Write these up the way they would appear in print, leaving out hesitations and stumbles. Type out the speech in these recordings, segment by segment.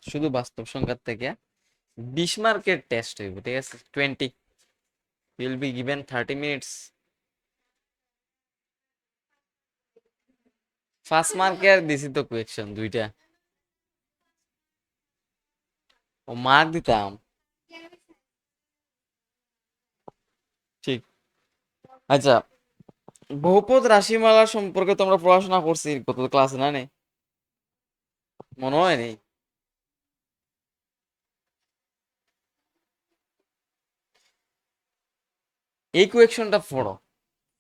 শুধু বাস্তব সংখ্যার থেকে 20 মার্কের টেস্ট হইব, ঠিক আছে? 20 will be given 30 minutes। First মার্কের দিছি তো কোয়েকশন দুইটা, ও মার্ক দিতাম। ঠিক। আচ্ছা, বহুপদ রাশিমালা সম্পর্কে তোমরা পড়াশোনা করছি কত ক্লাসে, না নেই? মনে হয় নেই? এই কোয়েকশনটা পড়ো,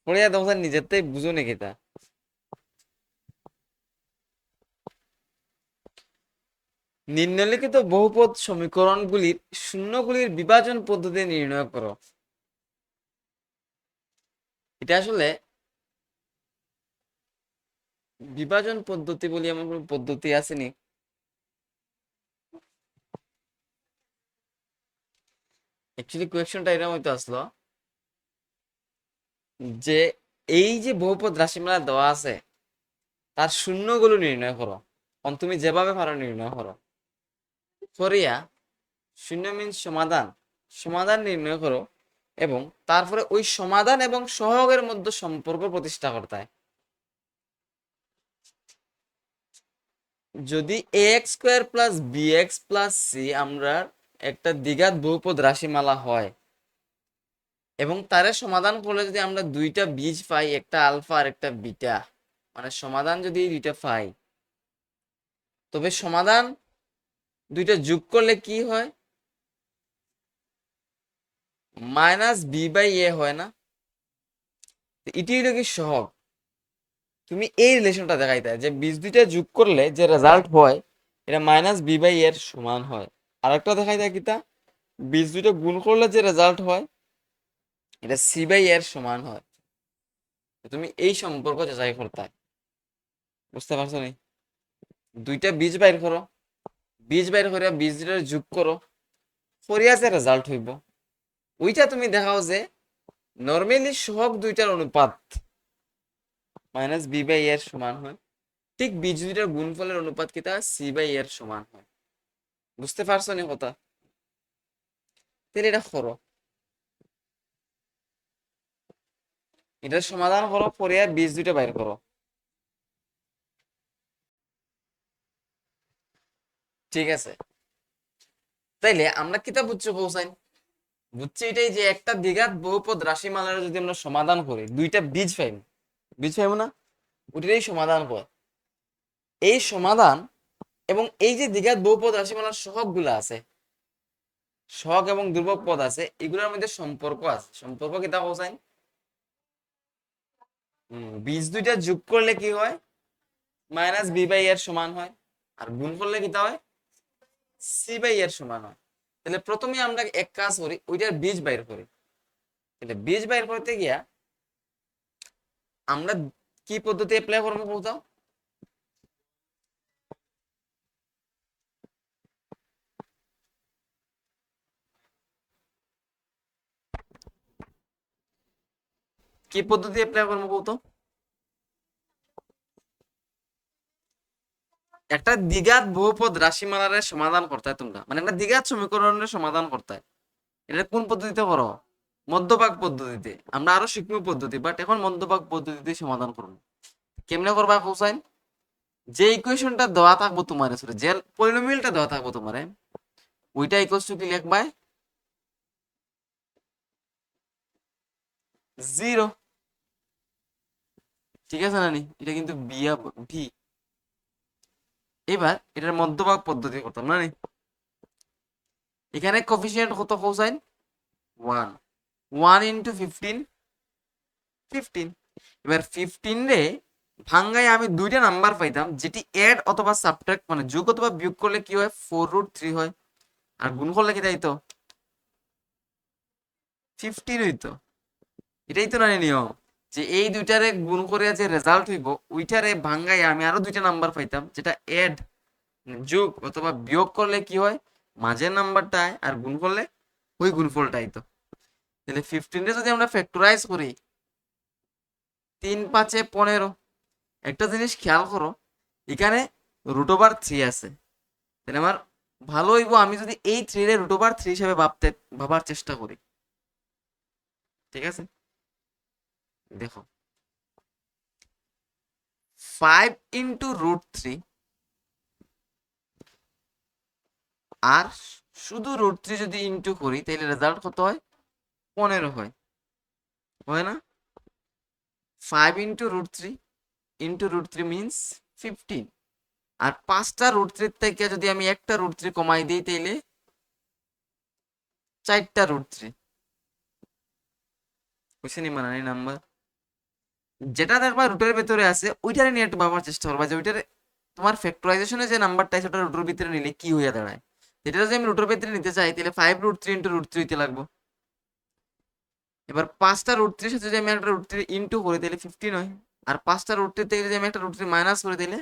পড়িয়া তোমার নিজেরটাই বুঝো নাকি তা। নিম্নলিখিত বহুপদ সমীকরণগুলির শূন্যগুলির বিভাজন পদ্ধতি নির্ণয় করো। এটা আসলে বিভাজন পদ্ধতি বলি এমন কোন পদ্ধতি আসেনি। অ্যাকচুয়ালি কোয়েকশনটা এরকম হয়তো আসলো যে এই যে বহুপদ রাশিমালা দেওয়া আছে তার শূন্যগুলো নির্ণয় করো। তুমি যেভাবে পারো নির্ণয় করো, করিয়া শূন্য মিন সমাধান, সমাধান নির্ণয় করো এবং তারপরে ওই সমাধান এবং সহগের মধ্যে সম্পর্ক প্রতিষ্ঠা করতে হয়। যদি ax square plus bx plus c আমরা একটা দ্বিঘাত বহুপদ রাশিমালা হয় এবং তারে সমাধান করলে যদি আমরা দুইটা বীজ পাই, একটা আলফা আর একটা বিটা, মানে সমাধান যদি দুইটা পাই, তবে সমাধান দুইটা যোগ করলে কি হয়? মাইনাস বি বাই এ হয় না? এটি হলো কি সহগ। তুমি এই রিলেশনটা দেখাইতে যে বীজ দুইটা যোগ করলে যে রেজাল্ট হয় এটা মাইনাস বি বাই এর সমান হয়। আর একটা দেখাইতে কিতা, বীজ দুইটা গুণ করলে যে রেজাল্ট হয় এটা সি বাই এর সমান হয়। তুমি এই সম্পর্ক যাচাই করতে, বুঝতে পারছো নি? দুইটা বীজ বাইর করো, বীজ বাইর করে বীজ দুইটা যোগ করো, করিয়া যে রেজাল্ট হইব ওইটা তুমি দেখাও যে নর্মালি সহগ দুইটার অনুপাত মাইনাস বি বাই এর সমান হয়, ঠিক বীজ দুইটার গুণফলের অনুপাত কিতা সি বাই এর সমান হয়। বুঝতে পারছো নি কথা? তাহলে এটা করো, এটার সমাধান করো, করিয়া বীজ দুইটা বাইর করো। ঠিক আছে, তাইলে আমরা কিতা বুঝছো পৌঁছাই? বুঝছি এটাই যে একটা দ্বিঘাত বহুপদ রাশিমালার যদি আমরা সমাধান করি দুইটা বীজ পাইব, বীজ পাইব না? ওইটাই সমাধান কর। এই সমাধান এবং এই যে দ্বিঘাত বহুপদ রাশিমালার সহগ গুলা আছে, সহগ এবং ধ্রুবক পদ আছে, এগুলোর মধ্যে সম্পর্ক আছে। সম্পর্ক কিতা পৌঁছাই? বীজ দুইটা যোগ করলে কি হয়? মাইনাস বি বাই এর সমান হয়, আর গুণ করলে কিতা হয়? সি বাই এর সমান হয়। তাহলে প্রথমে আমরা এক কাজ করি, ওইটার বীজ বাইর করি। তাহলে বীজ বাইর করতে গিয়া আমরা কি পদ্ধতি অ্যাপ্লাই করবো বলতো? কি পদ্ধতি অ্যাপ্লাই করবো বলতো? একটা দ্বিঘাত বহুপদ রাশিমালার সমাধান করতে হয় তোমরা, মানে একটা দ্বিঘাত সমীকরণের সমাধান করতে হয়। এটা কোন পদ্ধতিতে করো? মধ্যভাগ পদ্ধতিতে। আমরা আরো শিখবো পদ্ধতি, বাট এখন মধ্যভাগ পদ্ধতিতে সমাধান করবো। কেমনে করবা হোসাইন? যে ইকুয়েশনটা দেওয়া থাকবো তোমার, যে পলিনোমিয়ালটা দেওয়া থাকবো তোমার, ওইটা ইকুয়ালস টু কি লিখবা? 0। ঠিক আছে নানি? এটা কিন্তু বিয়া ভি। এবার এটার মধ্যভাগ পদ্ধতি করতাম না নি? এখানে কোফিসিয়েন্ট কত হোসাইন? 1। 1 ইন্টু 15, 15। এবার 15 রে ভাঙ্গায় আমি দুইটা নাম্বার পাইতাম, যেটি এড অথবা সাবট্রাক্ট মানে যোগ অথবা বিয়োগ করলে কি হয়? 4√3 হয়, আর গুণ করলে কি তাইতো 15 হইতো। এটাই তো না নিয়ম, যে এই দুইটারে গুণ করে যে রেজাল্ট হইব ওইটারে ভাঙ্গায় আমি আরো দুইটা নাম্বার পাইতাম, যেটা এড যোগ অথবা বিয়োগ করলে কি হয়? মাঝের নাম্বারটা আয়, আর গুণ করলে ওই গুণফলটা আইতো। তাহলে 15 রে যদি আমরা ফ্যাক্টরাইজ করি, 3×5=15। একটা জিনিস খেয়াল করো, এখানে √3 আছে, তাহলে আমার ভালো হইব আমি যদি এই 3 এর রুট ওভার 3 হিসেবে ভাবার চেষ্টা করি। ঠিক আছে, দেখো 5 ইন্টু রুট 3 আর শুধু রুট 3 যদি ইন্টু করি তাহলে রেজাল্ট কত হয়? 15 হয়, হয় না? 5 into root 3 into root 3 means 15। আর 5টা রুট 3 থেকে যদি আমি একটা রুট 3 কমাই দিই তাইলে 4টা রুট 3। বুঝছেন মানে এই নাম্বার যেটা দেখবা রুটের ভেতরে আছে ওইটারে নিয়ে একটু ভাবার চেষ্টা করবা যে ওইটারে তোমার ফ্যাক্টরাইজেশনে যে নাম্বারটা আছে ওটা রুটের ভিতরে নিলে কি হয়ে দাঁড়ায়। এটা যদি আমি রুটের ভিতরে নিতে চাই তাহলে 5 রুট 3 ইন্টু রুট 3 হইতে লাগবো। এবার 5টা রুট 3 সাথে যদি আমি একটা রুট 3 ইন্টু করি তাহলে 15 হয়। আর 5টা রুট 3 থেকে যদি আমি একটা রুট 3 মাইনাস করে দিলে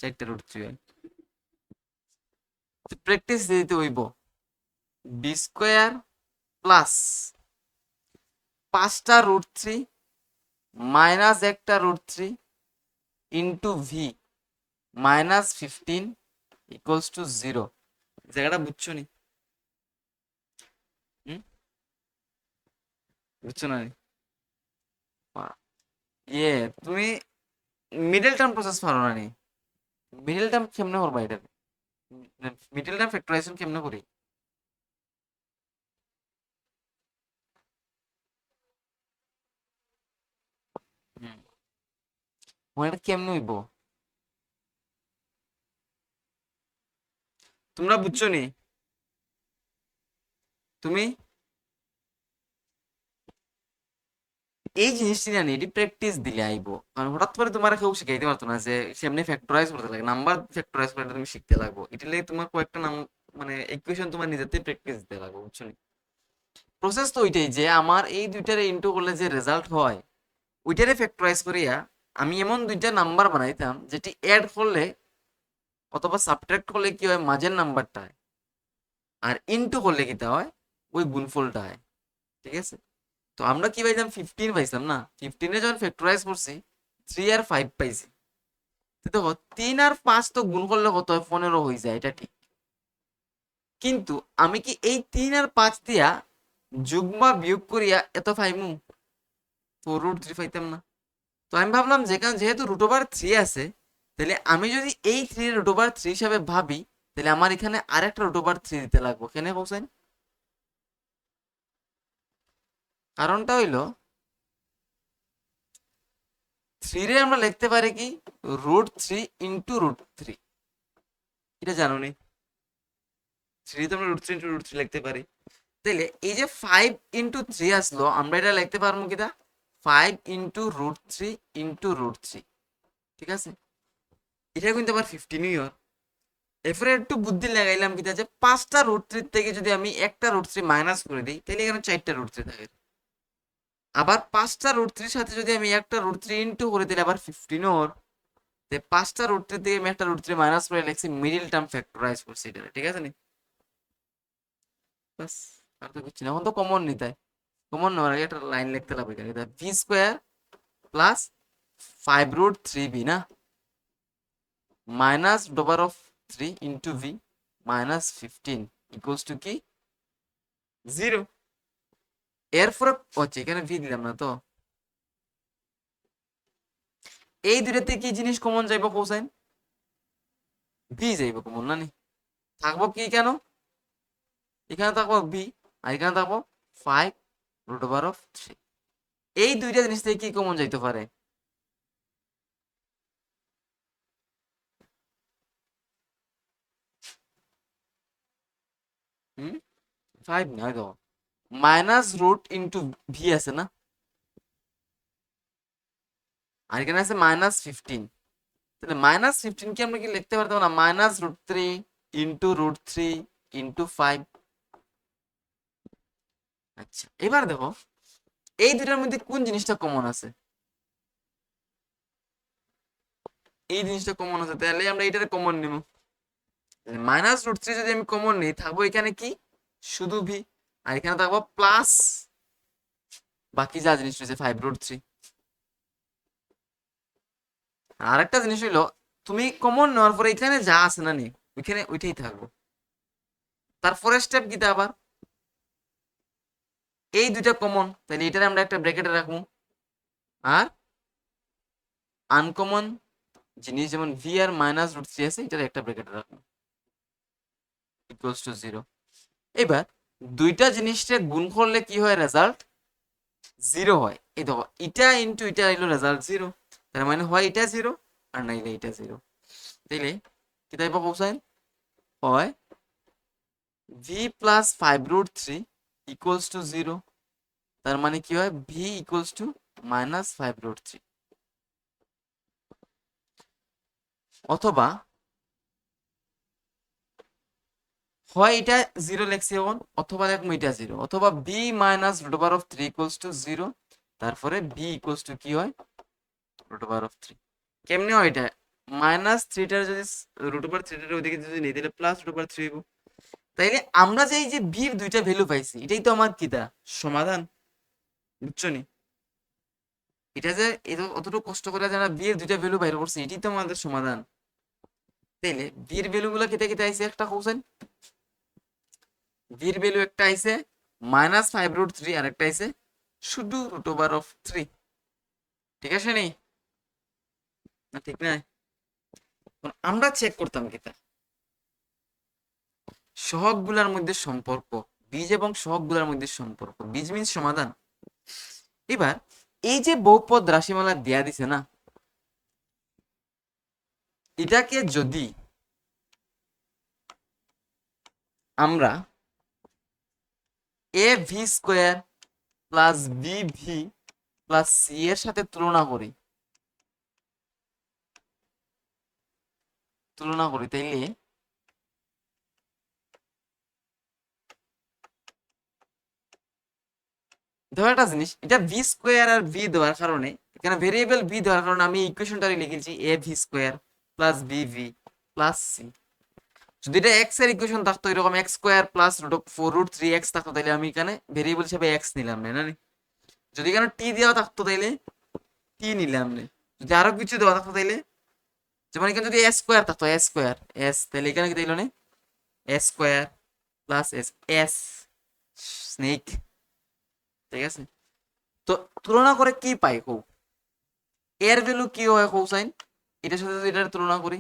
4টা রুট 3 হয়। প্র্যাকটিস দিতে হইব বি স্কোয়ার প্লাস 5টা রুট 3 মাইনাস একটা root 3 into v minus 15 equals to 0। জায়গাটা বুঝছো নি? হুম, বুঝছো না নি? ইয়ে তুমি মিডল টার্ম প্রসেস পারো না নি? মিডল টার্ম কেমনে করবা এটা? মিডল টার্ম ফ্যাক্টরাইজেশন কেমনে করি? হুম, মানে এটা কেমনে হইব? তোমরা বুঝছো নি? তুমি এই জিনিসটি জানি এটি প্র্যাকটিস দিলে আইবো, কারণ হঠাৎ করে তোমার কেউ শিখাইতে পারতো না যে সেমনি ফ্যাক্টরাইজ করতে লাগে, নাম্বার ফ্যাক্টরাইজ করে তুমি শিখতে লাগবো। এটা লাগে তোমার কয়েকটা নাম মানে ইকুয়েশন তোমার নিজেতে প্র্যাকটিস দিতে লাগবে, বুঝছো নি? প্রসেস তো ওইটাই যে আমার এই দুইটারে ইন্টু করলে যে রেজাল্ট হয় ওইটারে ফ্যাক্টরাইজ করিয়া আমি এমন দুইটা নাম্বার বানাইতাম যেটি অ্যাড করলে অথবা সাবট্রাক্ট করলে কি হয় মাঝের নাম্বারটা হয়, আর ইন্টু করলে কিটা হয় ওই গুণফলটা হয়। ঠিক আছে, তো আমরা কি পাইতাম 15 পাইতাম না, 15 যখন ফ্যাক্টরাইজ করছি 3 আর 5 পাইছি। তো দেখো 3 আর 5 তো গুণ করলে কত হয় 15 হয়ে যায়, এটা ঠিক। কিন্তু আমি কি এই 3 আর 5 দিয়া যোগ বা বিয়োগ করিয়া এত পাইমু? তো রুট 3 পাইতাম না। তো আমি ভাবলাম যেহেতু রুট ওভার 3 আছে তাহলে আমি যদি এই 3 রুট ওভার 3 হিসাবে ভাবি তাহলে আমার এখানে আরেকটা রুট ওভার 3 দিতে লাগবো। কেন বলছেন? কারণটা হইলো 3 রে আমরা লিখতে পারি কি রুট 3 ইন্টু রুট 3, এটা জানো নি? 3 তো আমরা রুট 3 ইন্টু রুট 3 লিখতে পারি। তাহলে এই যে 5 ইন্টু 3 আসলো আমরা এটা লিখতে পারবো কিটা 5 ইন্টু রুট 3 ইন্টু রুট 3। ঠিক আছে, এটা কিন্তু আবার 15ই হয়। এরপরে একটু বুদ্ধি লাগাইলাম কিটা যে 5টা রুট 3 থেকে যদি আমি একটা রুট 3 মাইনাস করে দিই তাহলে এখানে 4টা রুট 3 থাকে। আবার 5টা রুট 3 সাথে যদি আমি একটা রুট 3 ইন্টু করে দিলে আবার 15 ওর। 5টা রুট 3 থেকে আমি একটা রুট 3 মাইনাস করে লিখছি, মিডিল টার্ম ফ্যাক্টরাইজ করছি এটা। ঠিক আছে নি? বাস, আর তো কিছু না। এখন তো কমন নিতে কমন নেওয়ার আগে একটা লাইন লিখতে লাগবে এখানে, v square plus 5 root 3 b না মাইনাস ডোবার of 3 into v minus 15 equals to কি 0। এরপরে হচ্ছে এখানে ভি দিলাম না তো, এই দুইটাতে কি জিনিস কমন যাইব কোসাইন? ভি যাইব কমন না নি? থাকবো কি কেন? এখানে থাকবো ভি আর এখানে থাকবো 5 রুট ওভার অফ 3। এই দুইটা জিনিস থেকে কি কমন যাইতে পারে? হুম, 5 নয় তো, মাইনাস রুট ইন্টু ভি আছে না, আর এখানে আছে মাইনাস 15। তাহলে মাইনাস 15 কি আমরা কি লিখতে পারতাম না minus root 3 into root 3 into 5? আচ্ছা, এবার দেখো এই দুটার মধ্যে কোন জিনিসটা কমন আছে? এই জিনিসটা কমন আছে, তাহলে আমরা এটারে কমন নিব। মাইনাস রুট 3 যদি আমি কমন নিই থাকবো এখানে কি শুধু ভি, আর এখানে থাকবো প্লাস বাকি যা জিনিস রয়েছে 5 রুট 3। আর একটা জিনিস হইলো তুমি কমন নেওয়ার পরে এখানে যা আছে না নি ওইখানে ওইটাই থাকবো। তারপরে স্টেপ কিতা আবার এই দুইটা কমন, তাহলে এটার আমরা একটা ব্র্যাকেটে রাখবো। আর আনকমন জিনিস যেমন ভি আর মাইনাস রুট থ্রি আছে, এটার একটা ব্র্যাকেটে রাখবো ইকুয়ালস টু 0। এবার দুইটা জিনিসটা গুণ করলে কি হয়, রেজাল্ট 0 হয়। এই দেখো এটা ইনটু এটা এলো রেজাল্ট 0, তার মানে হয় এটা 0 আর নাইলে এটা 0। তাইলে কি তাই কোসাইন হয় ভি প্লাস 5√3 ইকুয়ালস টু 0, তার মানে কি হয় ভি ইকুয়ালস টু মাইনাস 5√3। অথবা হয় এটা 0 লেখছি এখন, অথবা দেখবো এটা 0, অথবা b minus root over of 3 equals to 0, তারপরে বি ইকুয়ালস টু কি হয় রুট ওভার অফ 3। কেমনে হয় এটা, মাইনাস 3টার যদি রুট ওভার 3টার ওইদিকে যদি নিই তাহলে প্লাস রুট ওভার 3 হইব। তাইলে আমরা যে এই যে বির দুইটা ভ্যালু পাইছি, এটাই তো আমার কিটা সমাধান, বুঝছো নি? এটা যে অতটুকু কষ্ট করে যারা বিয়ের দুইটা ভ্যালু বাইর করছে, এটাই তো আমাদের সমাধান। তাইলে বিয়ের ভ্যালু গুলা কেটে কেটে আইছে একটা কোশ্চেন, বিয়ের ভ্যালু একটা আইছে -5√3 আর একটা আইছে শুধু রুট ওভার অফ 3। ঠিক আছে নি, না ঠিক না? আমরা চেক করতাম কিতা সহগগুলার মধ্যে সম্পর্ক, বীজ এবং সহগগুলার মধ্যে সম্পর্ক, বীজ মিন্স সমাধান। এবার এই যে বহুপদ রাশিমালা দেয়া দিছে না, এটাকে যদি আমরা A V square plus B V plus C এর সাথে তুলনা করি, তাইলে ধর একটা জিনিস, এটা ভি স্কোয়ার আর ভি দেওয়ার কারণে, এখানে ভেরিয়েবল ভি দেওয়ার কারণে আমি ইকুয়েশনটা লিখেছি A V square plus B V plus C. যদি এটা এক্স এর ইকুয়েশন থাকতো, এরকম এক্স স্কোয়ার প্লাস √4√3 এক্স থাকতো, তাহলে আমি এখানে ভেরিয়েবল হিসেবে এক্স নিলাম না। যদি এখানে টি দেওয়া থাকতো তাইলে টি নিলাম না। যদি আরো কিছু দেওয়া থাকতো তাইলে, যেমন এখানে যদি এস স্কোয়ার থাকতো, এস স্কোয়ার এস, তাহলে এখানে কি তাইল না S square plus S S snake. ঠিক আছে, তো তুলনা করে কি পাই কৌ, এর ভ্যালু কি হয় কোসাইন, এটার সাথে যদি এটার তুলনা করি,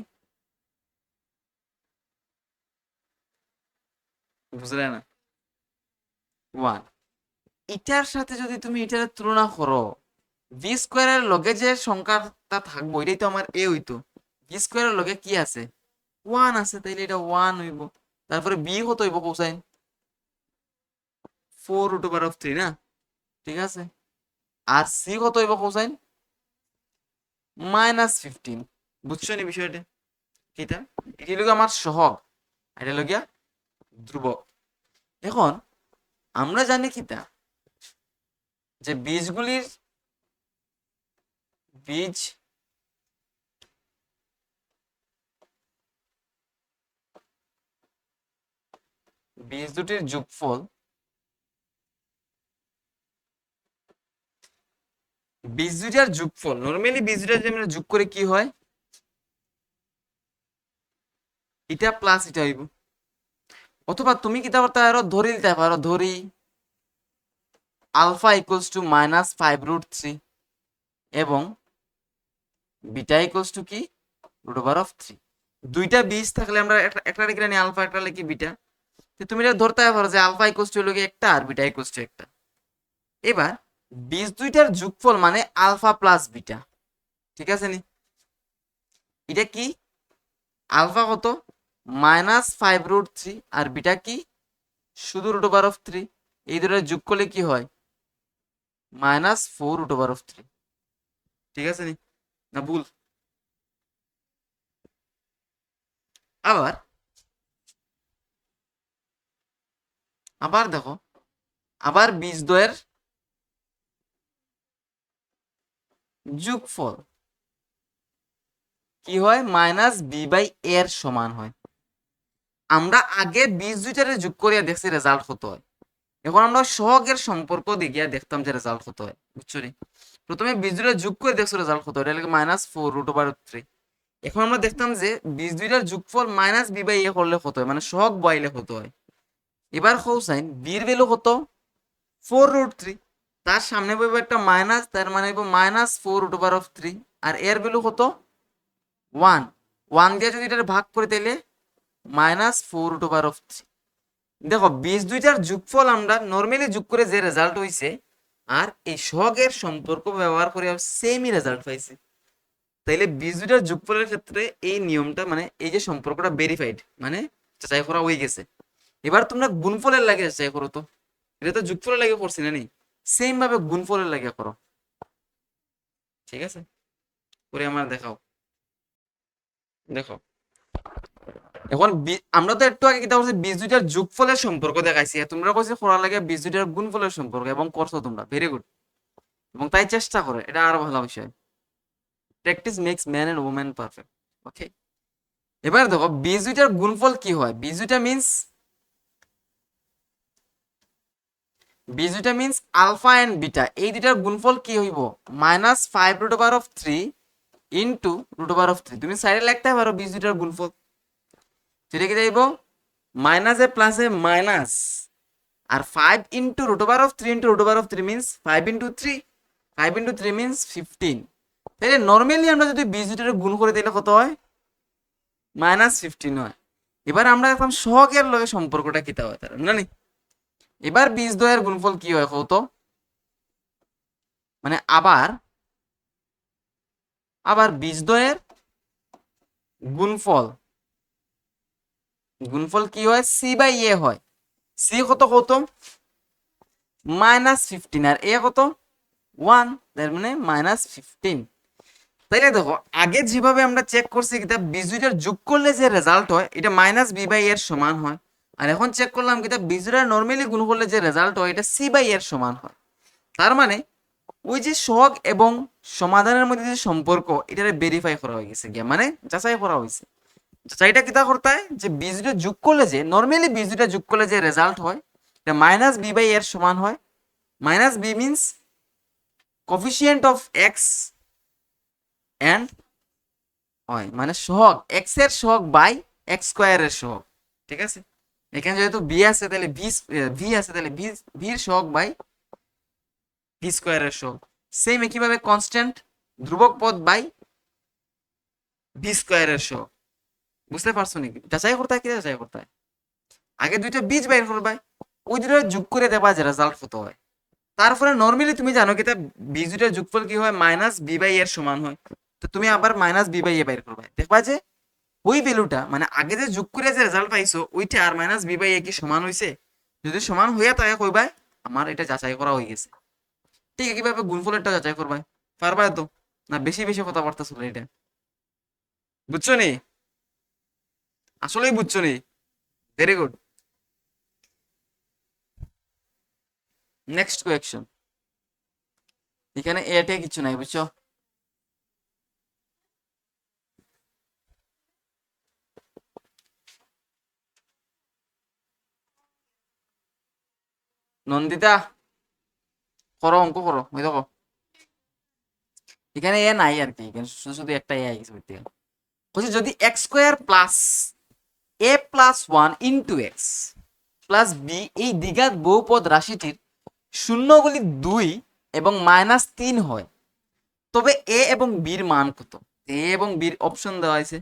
বুঝলে না 1। এটার সাথে যদি তুমি এটার তুলনা করো, ভি স্কোয়ারের লগে যে সংখ্যাটা থাকবো এটাই তো আমার এ হইতো, ভি স্কোয়ারের লগে কি আছে 1 আছে, তাইলে এটা 1 হইব। তারপরে বি কত হইব কোসাইন 4√3 না, ঠিক আছে। আর সি কত হইব কোসাইন -15। বুঝছো নি বিষয়টা কিটা, এটি লোক আমার সহগ, এটা লগিয়া ধ্রুবক। এখন আমরা জানি কিটা যে বীজ বীজ দুটির যোগফল, বীজ দুটার যোগফল নরমালি বীজ দুটা যদি আমরা যোগ করে কি হয়, এটা প্লাস এটা হইব। অথবা তুমি কিতা করতে পারো, ধরি দিতে পারো, ধরি আলফা ইকুয়ালস টু -5√3 এবং বিটা ইকুয়ালস টু কি √3। দুইটা বীজ থাকলে আমরা একটা লিখে নিই আলফা, একটা লিখি বিটা। তুমি এটা ধরতে পারো যে আলফা ইকুয়ালস টু হলো একটা আর বিটা ইকুয়ালস টু একটা। এবার বীজ দুইটার যোগফল মানে আলফা প্লাস বিটা, ঠিক আছে নি? এটা কি আলফা কত -5√3 আর বিটা কি শুধু √3। এই দুটোর যোগ করলে কি হয় -4√3। ঠিক আছে নি, না ভুল? আবার আবার দেখো, আবার বীজদ্বয়ের যোগফল কি হয় -b/a এর সমান হয়। আমরা আগে বীজ দুইটারে যোগ করিয়া দেখছি রেজাল্ট কত হয়, এখন আমরা সহগের সম্পর্ক দেখিয়া দেখতাম যে রেজাল্ট কত হয়, বুঝছো নি? প্রথমে বীজ দুইটা যোগ করে দেখছো রেজাল্ট কত হয়, এটা লাগে -4√3। এখন আমরা দেখতাম যে বীজ দুইটার যোগফল -b/a করলে কত হয়, মানে সহগ বয়াইলে কত হয়। এবার কোসাইন বির ভ্যালু কত 4√3, তার সামনে পাইব একটা মাইনাস, তার মানে হইব -4√3, আর এর ভ্যালু কত 1, 1 দিয়ে যদি এটা ভাগ করে তাইলে -4√3। দেখো বীজ দুইটার যোগফল আমরা নর্মালি যোগ করে যে রেজাল্ট হইছে আর এই সহগের সম্পর্ক ব্যবহার করে সেমই রেজাল্ট পাইছে, তাইলে বীজ দুইটার যোগফলের ক্ষেত্রে এই নিয়মটা মানে এই যে সম্পর্কটা ভেরিফাইড মানে যাচাই করা হয়ে গেছে। এবার তোমরা গুণফলের লাগে যাচাই করো তো, এটা তো যোগফলের লাগে করছি না নি, সেম ভাবে গুণফলের লাগে করো, ঠিক আছে করে আমার দেখাও। দেখো এখন আমরা তো একটু আগে কিতা করছি বীজ দুইটার যোগফলের সম্পর্ক দেখাইছি, তোমরা কইছে করা লাগে বীজ দুইটার গুণফলের সম্পর্ক, এবং করছো তোমরা ভেরি গুড, এবং তাই চেষ্টা করে, এটা আরো ভালো বিষয়। Practice makes man and woman perfect. Okay, এবার দেখো বীজ দুইটার গুণফল কি হয়, বীজ দুইটা মিন্স আলফা এন্ড বিটা, এই দুইটার গুণফল কি হইব -5√3 ইন্টু √3। তুমি সাইডে লিখতে পারো বীজ দুইটার গুণফল, সেটা কি যাইব মাইনাসে প্লাসে মাইনাস, আর 5 into √3 into √3 means 5 into 3, 5 into 3 means 15। তাহলে নর্মালি আমরা যদি বীজ দুইটার গুণ করে দিলে কত হয় -15 হয়। এবার আমরা এখন সহগের লগে সম্পর্কটা কিতা হয় তার জানি। এবার বীজ দ্বয়ের গুণফল কি হয় কত, মানে আবার বীজ দ্বয়ের গুণফল কি হয় c/a হয়, c কত -15 আর a কত 1, তার মানে -15। তাইলে দেখো আগে যেভাবে আমরা চেক করছি কিতাব বীজ দুইটার যোগ করলে যে রেজাল্ট হয় এটা -b/a এর সমান হয়, আর এখন চেক করলাম কিতাব বীজ দুইটার নরমালি গুণ করলে যে রেজাল্ট হয় এটা c/a এর সমান হয়। তার মানে ওই যে সহগ এবং সমাধানের মধ্যে যে সম্পর্ক এটা ভেরিফাই করা হয়ে গেছে গিয়া, মানে যাচাই করা হয়েছে। যাচাইটা কিতা করতে হয় যে বীজ দুইটা যোগ করলে যে নরমালি বীজ দুইটা যোগ করলে যে রেজাল্ট হয় এটা -b/a এর সমান হয়। -b means coefficient of x and হয় মানে সহগ x এর সহগ বাই x স্কয়ারের সহগ, ঠিক আছে। এখানে যেহেতু b আছে তাহলে v আছে, তাহলে v এর সহগ বাই v স্কয়ারের সহগ, সেম একইভাবে কনস্ট্যান্ট ধ্রুবক পদ বাই v স্কয়ারের সহগ। বুঝতে পারছো নাকি? যাচাই করতে হয়, কি যাচাই করতে হয় আগে দুইটা বীজ বাইর করবা, ওই দুটো যোগ করে দেবা যে রেজাল্ট কত হয়। তারপরে নরমালি তুমি জানো কি বীজ দুইটার যোগফল কি হয় -b/a এর সমান হয়, তো তুমি আবার -b/a বাইর করবা, দেখবা যে ওই ভ্যালুটা মানে আগে যে যোগ করে যে রেজাল্ট পাইছো ওইটা আর -b/a কি সমান হইছে, যদি সমান হইয়া তাই কইবা আমার এটা যাচাই করা হয়ে গেছে। ঠিক কিভাবে গুণফলেরটা যাচাই করবা পারবা তো, না বেশি বেশি কথা বলতেছো এটা, বুঝছো নি? আসলেই বুঝছো নি? Very good. নেক্সট কোয়েকশন, এখানে এটা কিছু নাই বুঝছো, নন্দিতা করো অঙ্ক করো, ওই দেখো এখানে এ নাই আর কি, এখানে শুধু শুধু একটা এ আই বলছি যদি X square plus A plus 1 into X plus B এই দ্বিঘাত বহুপদ রাশিটির শূন্যগুলি 2 এবং -3 হয়, তবে এ এবং বির মান কত? এ এবং বির অপশন দেওয়া আছে,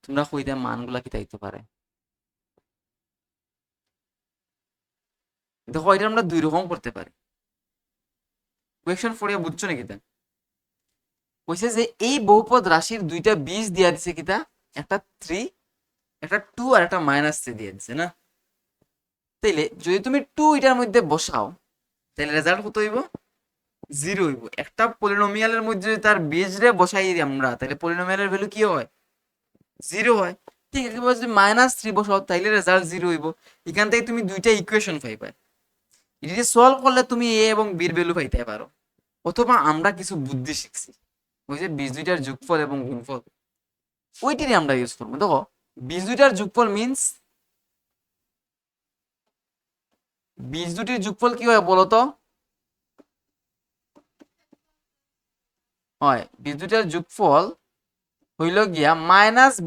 তোমরা কইতে মানগুলা কি তাইতে পারে। দেখো এটা আমরা দুই রকম করতে পারি, কোয়েকশন পড়িয়া বুঝছো নাকি তা? কইছে যে এই বহুপদ রাশির দুইটা বীজ দিয়া দিছে কিতা, একটা 3 একটা 2 আর একটা -3 দিয়ে দিছে না। তাইলে যদি তুমি 2 এটার মধ্যে বসাও তাহলে রেজাল্ট কত হইব 0 হইব। একটা পলিনোমিয়ালের মধ্যে যদি তার বীজ রে বসাই দিই আমরা তাহলে পলিনোমিয়ালের ভ্যালু কি হয় 0 হয়। ঠিক একেবারে যদি -3 বসাও তাইলে রেজাল্ট 0 হইব। এখান থেকে তুমি দুইটা ইকুয়েশন পাইবা, এটা সলভ করলে তুমি এ এবং বির ভ্যালু পাইতে পারো। অথবা আমরা কিছু বুদ্ধি শিখছি, ওই যে বীজ দুইটার যোগফল এবং গুণফল ওইটারই আমরা ইউজ করবো। দেখো বীজ দুইটার যোগফল মিন্স বীজ দুটির যোগফল কি হয় বলতো, হয় বীজ দুইটার যোগফল হইল গিয়া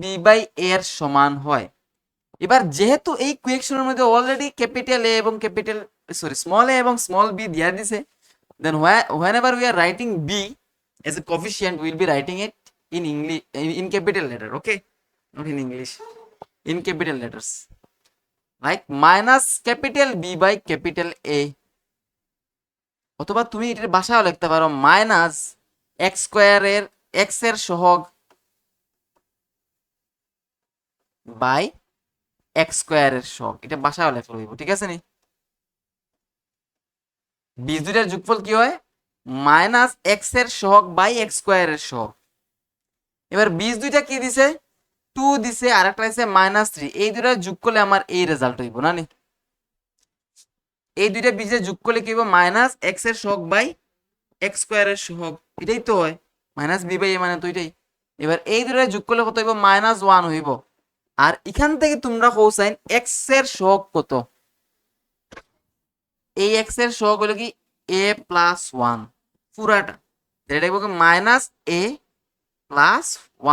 -b/a এর সমান হয়। এবার যেহেতু এই কোয়েকশনের মধ্যে অলরেডি ক্যাপিটাল এ এবং ক্যাপিটাল স্মল এ এবং স্মল বি দিয়া দিছে, then whenever we are writing b as a coefficient we'll be writing it in English, in capital letter, okay, not in English, in capital letters, like minus capital B by capital A, অথবা তুমি এটার ভাষাও লিখতে পারো minus x square এর x এর সহগ by x square এর সহগ, এটা ভাষাও লেখা হইব, ঠিক আছে নি? বীজ দুইটার যোগফল কি হয়? মাইনাস x এর সহগ বাই x স্কয়ার এর সহগ। এবার বীজ দুইটা কি দিছে? 2 দিছে আর একটা আছে -3, এই দুইটা যোগ করলে আমার এই রেজাল্ট হইব না নি? এই দুইটা বীজে যোগ করলে কি হবে? মাইনাস x এর সহগ বাই x স্কয়ার এর সহগ, এটাই তো হয় মাইনাস b বাই a, মানে তো এটাই। এবার এই দুইটা যোগ করলে কত হইব? -1 হইব। আর এখান থেকে তোমরা কৌসাইন x এর সহগ কত? এই x এর সহগ হলো কি a প্লাস 1 পুরাটা, এটা হইব কি -a প্লাস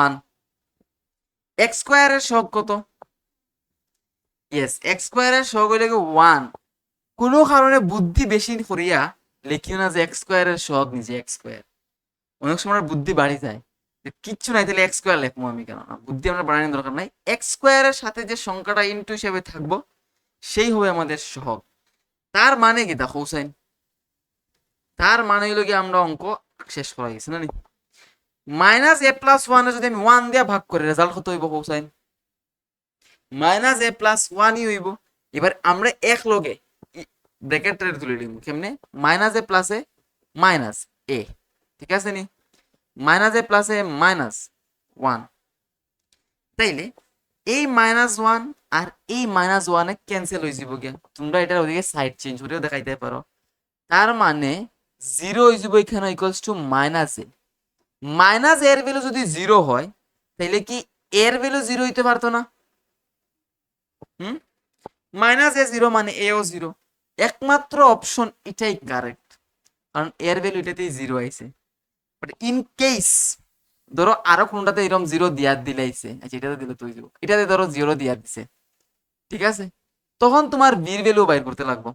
1। x স্কয়ার এর সহগ কত? ইয়েস, x স্কয়ার এর সহগ হইল কি 1। কোনো কারণে বুদ্ধি বেশি করিয়া লিখিও না যে x স্কয়ার এর সহগ নিজে x স্কয়ার। অনেক সময় বুদ্ধি বাড়ি যায়, কিচ্ছু নাই তাহলে x স্কয়ার লিখবো আমি, কেন না? বুদ্ধি আমরা বাড়ানোর দরকার নাই, x স্কয়ার এর সাথে যে সংখ্যাটা ইনটু হিসেবে থাকবো সেই হবে আমাদের সহগ। তার মানে কি দেখো হুসাইন, তার মানে হইলো কি আমরা অঙ্ক শেষ করা গেছে না নি? মাইনাস a প্লাস 1 যদি আমি 1 দিয়ে ভাগ করি রেজাল্ট কত হইব হুসাইন? মাইনাস a প্লাস 1ই হইব। এবার আমরা এক লগে ব্র্যাকেট তুলে দিব কেমনে? Minus a plus A minus a, ঠিক আছে নি? Minus a plus A minus 1, তাইলে এই -1 আর এই -1 ক্যান্সেল হয়ে যাব গিয়া। তোমরা এটার ওদিকে সাইড চেঞ্জ করেও দেখাইতে পারো। তার মানে 0 হয়ে যাব এখানে ইকুয়ালস টু -a। মাইনাস এর ভ্যালু যদি 0 হয় তাহলে কি এর ভ্যালু 0 হইতে পারতো না? -a 0 মানে a ও 0, একমাত্র অপশন এটাই কারেক্ট, কারণ এর ভ্যালু এটাতেই 0 আইছে। বাট ইন কেস ধরো আরো কোনটাতে এরকম 0 দিয়া দিলাইছে, আচ্ছা এটাতে দিলে তুই দিব, এটাতে ধরো 0 দিয়া দিছে, ঠিক আছে, তখন তোমার বির ভ্যালু বাইর করতে লাগবো।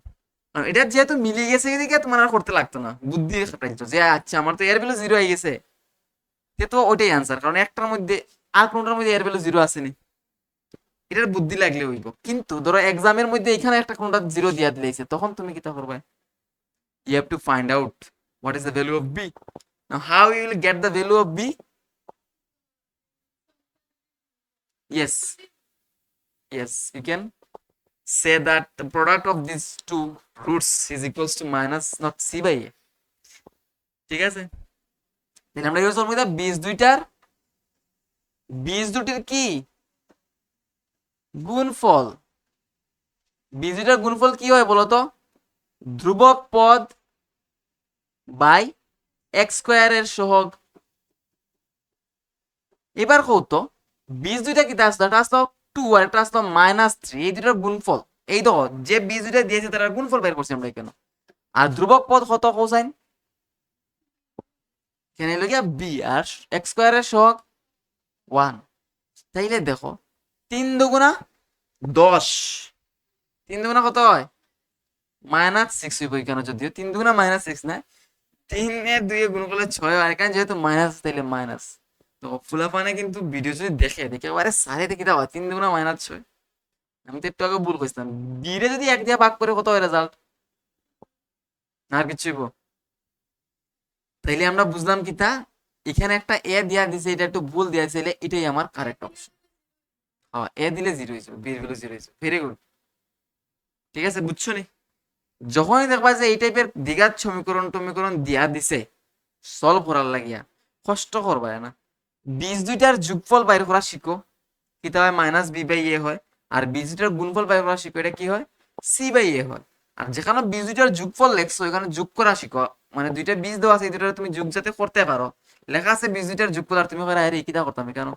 এটা যেহেতু মিলিয়ে গেছে এদিকে তোমার আর করতে লাগতো না, বুদ্ধি খাটাইছো যে আচ্ছা আমার তো এর ভ্যালু 0 হয়ে গেছে, তো ওইটাই আনসার, কারণ একটার মধ্যে আর কোনটার মধ্যে এর ভ্যালু 0 আসেনি, এটার বুদ্ধি লাগলে হইব। কিন্তু ধরো এক্সামের মধ্যে এখানে একটা কোনটা 0 দিয়া দিলেছে, তখন তুমি কি তা করবে? You have to find out what is the value of b. Now how you will get the value of b? Yes, you can say that the product of these two roots is equals to minus not c by a, ঠিক আছে? তাহলে আমরা use করব বীজ দুটির কি গুণফল। বীজ দুটার গুণফল কি হয় বলতো? ধ্রুবক পদ বাই এক্স স্কয়ার এর সহগ। এবার কত বীজ দুইটা কি আসতো? এটা আসতো 2 আর এটা আসতো -3, এই দুটার গুণফল। এই দেখো যে বীজ দুইটা দিয়েছে তার গুণফল বের করছি আমরা কেন। আর ধ্রুবক পদ কত কোসাইন? এখানে লগিয়া বি আর এক্স স্কয়ার এর সহগ 1। তাইলে দেখো 3 দুগুণা 10, 3 দুগুণা কত হয়? -6 হইব এখানে, যদিও 3 দুগুণা -6 না, 3 এর 2 এ গুণ করলে 6 হয়, এখানে যেহেতু মাইনাস তাইলে মাইনাস। তো ফুলাফানে কিন্তু ভিডিও যদি দেখে আরে সারে দেখি দাও 3 দুগুণা -6, আমি তো একটু আগে ভুল করছিলাম। বিরে যদি 1 দিয়ে ভাগ করে কত হয় রেজাল্ট? আর কিছু হইব? তাইলে আমরা বুঝলাম কি তা এখানে একটা এ দিয়া দিছে, এটা একটু ভুল দিয়া দিছে, এটাই আমার কারেক্ট অপশন। হ্যাঁ, এ দিলে 0 হয়ে যাবে, বির ভ্যালু 0 হয়ে যাবে। ভেরি গুড, ঠিক আছে, বুঝছো নি? যখনই দেখবা যে এই টাইপের দ্বিঘাত সমীকরণ দিয়া দিছে, সলভ করার লাগিয়া কষ্ট করবা না, বীজ দুইটার যোগফল বাইর করা শিখো, কিতা হয় -b/a হয়, আর বীজ দুইটার গুণফল বাইর করা শিখো, এটা কি হয়? c/a হয়। আর যেখানে বীজ দুইটার যোগফল লেখছো এখানে যোগ করা শিখো, মানে দুইটা বীজ দেওয়া আছে এই দুইটা তুমি যোগ যাতে করতে পারো, লেখা আছে বীজ দুইটার যোগফল আর তুমি করে আরে কিতা করতাম কেন?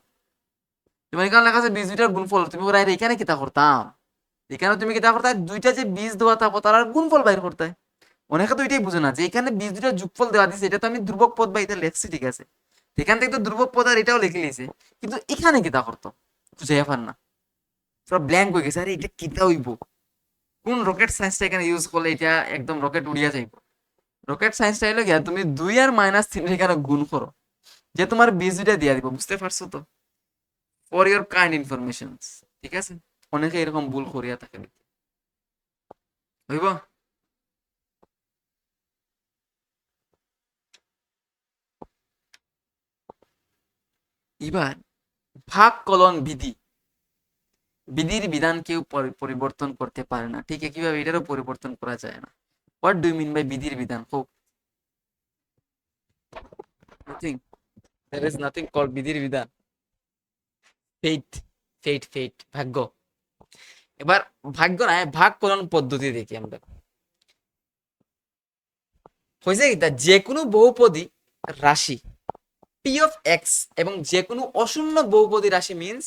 তুমি এখানে লেখা আছে বীজ দুইটার গুণফল, তুমি করে আরে এখানে কিতা করতাম? এখানে তুমি কিতা করতে? দুইটা যে বীজ দেওয়া থাকবো তার গুণফল বাইর করতে। অনেকে তো এটাই বুঝে না যে এখানে বীজ দুইটার যোগফল দেওয়া দিছে, এটা তো আমি ধ্রুবক পদ বা এটা লেখছি, ঠিক আছে, এখান থেকে তো ধ্রুবক পদ আর এটাও লিখে লিছে, কিন্তু এখানে কিতা করতো বুঝাইয়া পার না। পুরো ব্ল্যাঙ্ক হয়ে গেছে, আরে এটা কিতা হইব, কোন রকেট সায়েন্সটা এখানে ইউজ করলে এটা একদম রকেট উড়িয়া যাইব। রকেট সায়েন্সটা হলো গিয়া তুমি 2 আর -3 এখানে গুণ করো, যে তোমার বীজটা দিয়া দিব, বুঝতে পারছো তো? ফর ইওর কাইন্ড ইনফরমেশন, ঠিক আছে? অনেকে এরকম ভুল করিয়া থাকে, হইব? এবার ভাগ কলন বিধি, বিধির বিধান কেউ পরিবর্তন করতে পারে না, ঠিক কিভাবে এটারও পরিবর্তন করা যায় না। What do you mean by বিধির বিধান? হোক, nothing, there is nothing called বিধির বিধান। ফেট, ফেট ভাগ্য। এবার ভাগ্য না, ভাগ কলন পদ্ধতি দেখি আমরা। হয়েছে কি, যে কোনো বহুপদী রাশি পি অফ এক্স এবং যে কোনো অশূন্য বহুপদী রাশি মিন্স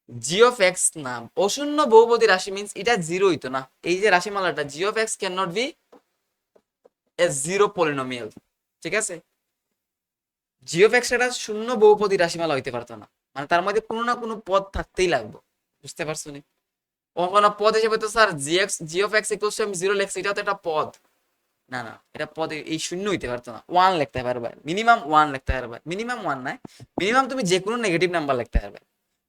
জি অফ এক্স না, অশূন্য বহুপদী রাশি মিন্স এটা জিরো হইতো না। এই যে রাশিমালাটা G of X can not be a zero polynomial, ঠিক আছে? জি অফ এক্স একটা শূন্য বহুপদী রাশিমালা হইতে পারতো না, মানে তার মধ্যে কোনো না কোনো পদ থাকতেই লাগবে, বুঝতে পারছো নি? কোনো পদ হিসেবে তো sir G of x equals two আমি জিরো লেখছি, এটাও তো একটা পদ। না না, এটা পদে এই শূন্য হইতে পারতো না, ওয়ান লিখতে পারবে, মিনিমাম ওয়ান লিখতে পারবে, মিনিমাম ওয়ান নাই, মিনিমাম তুমি যে কোনো নেগেটিভ নাম্বার লিখতে পারবে,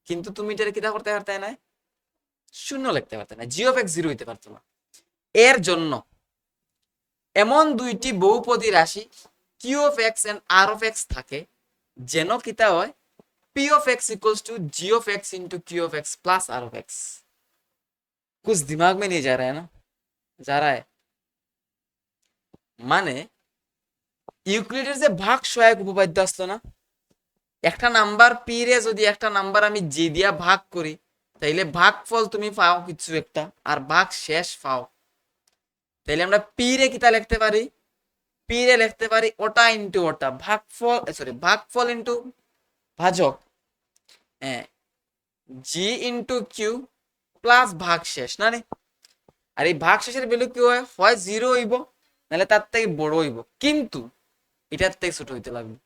কিন্তু তুমি এটা কিটা করতে পারতে না, শূন্য লিখতে পারতে না, জি অফ এক্স জিরো হইতে পারতো না। এর জন্য এমন দুইটি বহুপদী রাশি q of x and r of x থাকে যেন কিতা হয় p of x equals to g of x into q of x plus r of x. कुछ दिमाग में नहीं जा रहा है ना? जा रहा है। মানে ইউক্লিডের যে ভাগ সহায়ক উপপাদ্য আসতো না, একটা নাম্বার পি রে যদি একটা নাম্বার আমি জি দিয়া ভাগ করি, তাইলে ভাগফল তুমি পাও কিছু একটা, আর ভাগ শেষ পাও। তাইলে আমরা পি রে কিতা লিখতে পারি, পি রে লিখতে পারি ওটা ইনটু ওটা, ভাগফল সরি ভাগফল ইনটু ভাজক, হ্যাঁ, জি ইনটু কিউ প্লাস ভাগ শেষ না রে। আর এই ভাগ শেষের ভ্যালু কি হয়, হয় জিরো হইব, নাহলে তার থেকে বড় হইব, কিন্তু এটার থেকে ছোট হইতে লাগবে।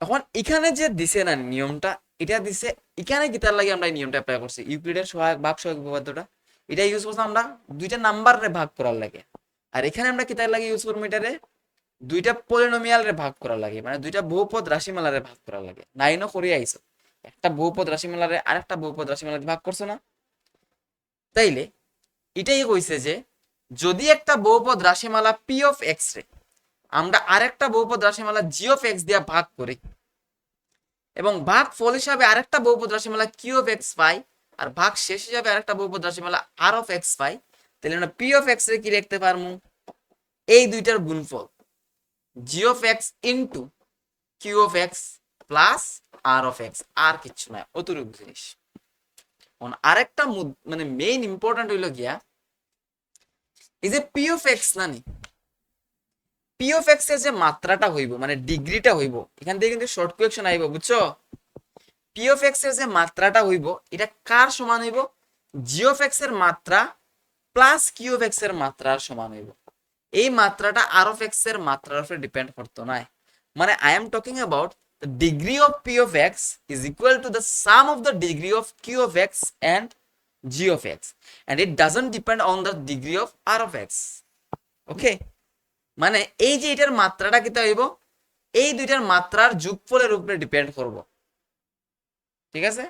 এখন এখানে যে দিছে না নিয়মটা, এটা দিছে এখানে গিটার লাগে আমরা এই নিয়মটা অ্যাপ্লাই করছি, ইউক্লিডের সহায়ক ভাগ সহায়ক উপপাদ্যটা এটা ইউজ করছি আমরা দুইটা নাম্বারে ভাগ করার লাগে। আর এখানে আমরা কিতার লাগে ইউজ করবো, এটারে দুইটা পলিনোমিয়াল রে ভাগ করার লাগে, মানে দুইটা বহুপদ রাশিমালারে ভাগ করার লাগে। নাইনও করে আইছো, একটা বহুপদ রাশিমালারে আরেকটা বহুপদ রাশিমালারে ভাগ করছো না? তাইলে এটাই কইছে যে যদি একটা বহুপদ রাশিমালা পি অফ এক্স রে আমরা আরেকটা বহুপদ রাশিমালা জি অফ এক্স দিয়ে ভাগ করি, এবং ভাগ ফল হিসাবে আরেকটা বহুপদ রাশিমালা কিউ অফ এক্স পাই, আর ভাগ শেষ হিসাবে আরেকটা বহুপদ রাশিমালা আর অফ এক্স পাই, তাহলে আমরা পি অফ এক্স রে কি লিখতে পারবো, এই দুইটার গুণফল G of x into Q of x plus R of x, আর কিছু নয়, অতটুকু জিনিস। আরেকটা মানে মেইন ইম্পর্টেন্ট হইল গিয়া এই যে পি অফ এক্স না নি, পি অফ এক্স এর যে মাত্রাটা হইব মানে ডিগ্রিটা হইব, এখান থেকে কিন্তু শর্ট কোয়েকশন আইব, বুঝছো? পি অফ এক্স এর যে মাত্রাটা হইব এটা কার সমান হইব, জি অফ এক্স এর মাত্রা প্লাস কিউ অফ এক্স এর মাত্রার সমান হইব। এই মাত্রাটা আর অফ এক্স এর মাত্রার উপরে ডিপেন্ড করতো না, মানে I am talking about the degree of p of x is equal to the sum of the degree of q of x and g of x, and it doesn't depend on the degree of r of x. ওকে, মানে এই যে এটার মাত্রাটা কিতা হইব, এই দুইটার মাত্রার যোগফলের উপরে ডিপেন্ড করব, ঠিক আছে?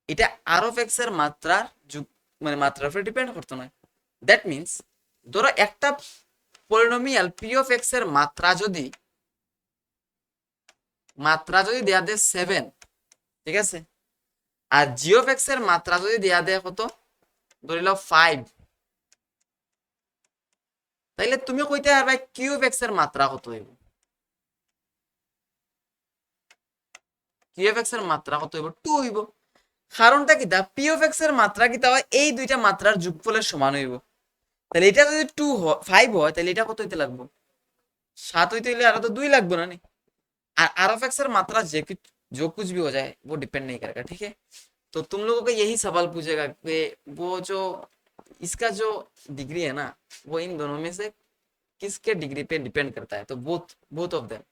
এটা আর অফ এক্স এর মাত্রার যোগ মানে মাত্রার উপরে ডিপেন্ড করতো না। দ্যাট মিন্স ধরো একটা পলিনোমিয়াল পি অফ এক্স এর মাত্রা যদি দেয়া দেয় 7, ঠিক আছে, আর জি অফ এক্স এর মাত্রা যদি দেয়া দেয় কত, ধরিল 5, তাইলে তুমি কইতে পারবে কিউ অফ এক্স এর মাত্রা কত হইব, কিউ অফ এক্স এর মাত্রা কত হইব, 2 হইব। কারণটা কি, দা পি অফ এক্স এর মাত্রা কি তা হয় এই দুইটা মাত্রার যোগফলের সমান হইব। তাহলে এটা যদি 5 হয় তাহলে এটা কত হইতে লাগবে, 7 হইতে হইলে আর তো 2 লাগবে না নি। আর आर ऑफ एक्स मात्रा जो कुछ भी हो जाए वो डिपेंड नहीं करेगा, ठीक है? तो तुम लोगों को यही सवाल पूछेगा कि वो जो इसका जो डिग्री है ना वो इन दोनों में से किसके डिग्री पे डिपेंड करता है, तो बोथ बोथ ऑफ देम,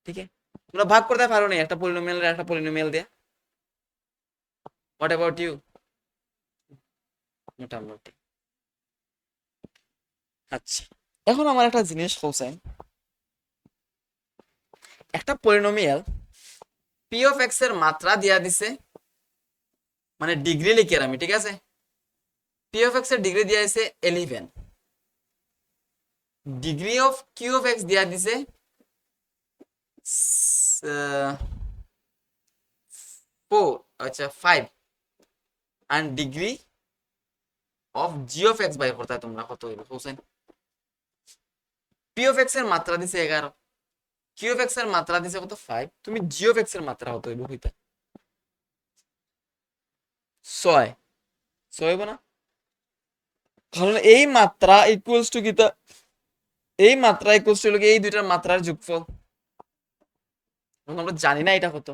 ठीक है? তোমরা ভাগ করতে পারো না একটা পলিনোমিয়াল দিয়ে। What about you? মোটামুটি। আচ্ছা, এখন আমার একটা জিনিস হোসেন, একটা পলিনোমিয়াল পি অফ এক্স এর মাত্রা দিয়া দিছে, মানে ডিগ্রি লিখি আমি, ঠিক আছে? পি অফ এক্স এর ডিগ্রি দিয়া দিছে 11, degree of q of x দিয়া দিছে 4, আচ্ছা 5, and degree of g of x বাই করতে তোমরা কত হইবে হোসেন? পি অফ এক্স এর মাত্রা দিছে 11, কিউ অফ এক্স এর মাত্রা দিছে কত 5, তুমি জি অফ এক্স এর মাত্রা কত হইবে হইতা? 6, 6 হইব না? কারণ এই মাত্রা ইকুয়ালস টু কিতা, এই মাত্রা ইকুয়ালস টু এই দুইটার মাত্রার যোগফল। আমরা জানি না এটা কত,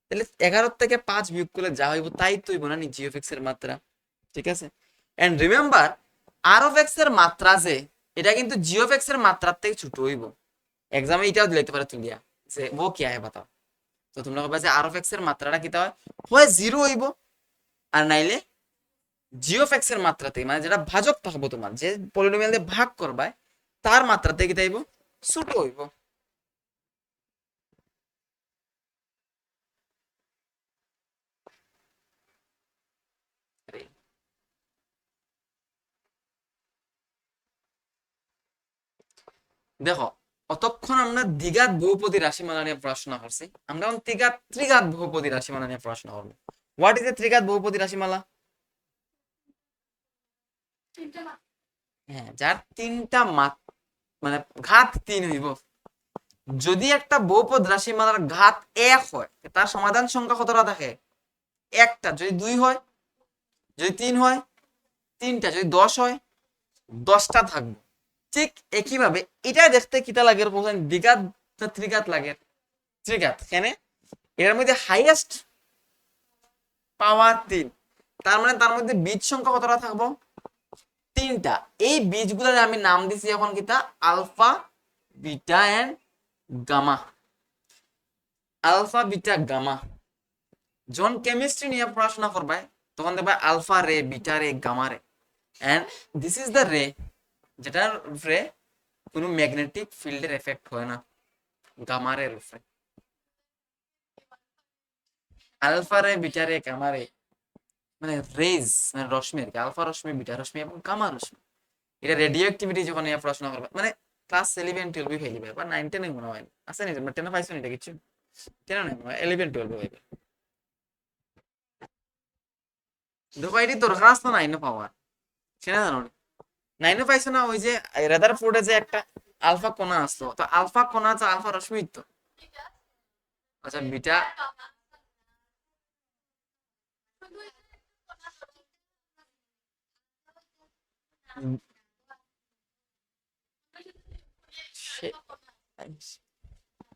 তাহলে 11 থেকে 5 বিয়োগ করলে যা হইব তাই তো হইব না নি জি অফ এক্স এর মাত্রা, ঠিক আছে? And remember r of x এর মাত্রা যে, এটা কিন্তু জি অফ এক্স এর মাত্রার থেকে ছোট হইব। এক্সামে এটাও দিতে পারে তুলিয়া যে ও কি আয় বাতাও, তো তোমরা কইবা যে আর অফ এক্স এর মাত্রাটা কিতা হয়, হয় 0 হইব, আর নাইলে জি অফ এক্স এর মাত্রাতে, মানে যেটা ভাজক থাকবো তোমার, যে পলিনোমিয়াল দিয়ে ভাগ করবা তার মাত্রাতে কিতা হইব, ছোট হইব। দেখো, অতক্ষণ আমরা দ্বিঘাত বহুপদী রাশিমালা নিয়ে পড়াশোনা করছি, আমরা এখন ত্রিঘাত বহুপদী রাশিমালা নিয়ে পড়াশোনা করবো। হোয়াট ইজ এ ত্রিঘাত বহুপদী রাশিমালা? হ্যাঁ, যার তিনটা মানে ঘাত 3 হইব। যদি একটা বহুপদ রাশিমালার ঘাত 1 হয়, তার সমাধান সংখ্যা কতটা থাকে? একটা। যদি 2 হয়, যদি 3 হয় 3টা, যদি 10 হয় 10টা থাকবে। ঠিক একইভাবে এটা দেখতে কিটা লাগে, দ্বিঘাত না ত্রিঘাত লাগে? ত্রিঘাত। কেন? এর মধ্যে হাইয়েস্ট পাওয়ার 3, তার মানে তার মধ্যে বীজ সংখ্যা কতটা থাকবো? 3টা। এই বীজগুলোর আমি নাম দিছি এখন কিটা, alpha, beta and gamma. Alpha, beta, gamma. যখন কেমিস্ট্রি নিয়ে পড়াশোনা করবে তখন দেখবে আলফা রে, বিটা রে, গামা রে, এন্ড দিস ইজ দ্য রে যেটার উপরে কোনো ম্যাগনেটিক ফিল্ডের এফেক্ট হয় না, গামা রে উপরে। আলফা রে, বিটা রে, গামা রে, মানে রেজ, মানে রশ্মি আর কি, আলফা রশ্মি, বিটা রশ্মি এবং গামা রশ্মি। এটা রেডিও অ্যাক্টিভিটি যখন নিয়ে পড়াশোনা করবে, মানে ক্লাস 11-12 ফেলিবে বা 9-10 মনে হয়, আছে নি? 10 পাইছো নি? এটা কিছু 10 নাই, 11-12 হইবে। দেখো এটি দরকার আসতো 9 পাওয়ার, সেটা জানো? 9 পাইছো না? ওই যে রাদারফোর্ডে যে একটা আলফা কণা আসতো, তো আলফা কণা তো আলফা রশ্মি তো। আচ্ছা বিটা,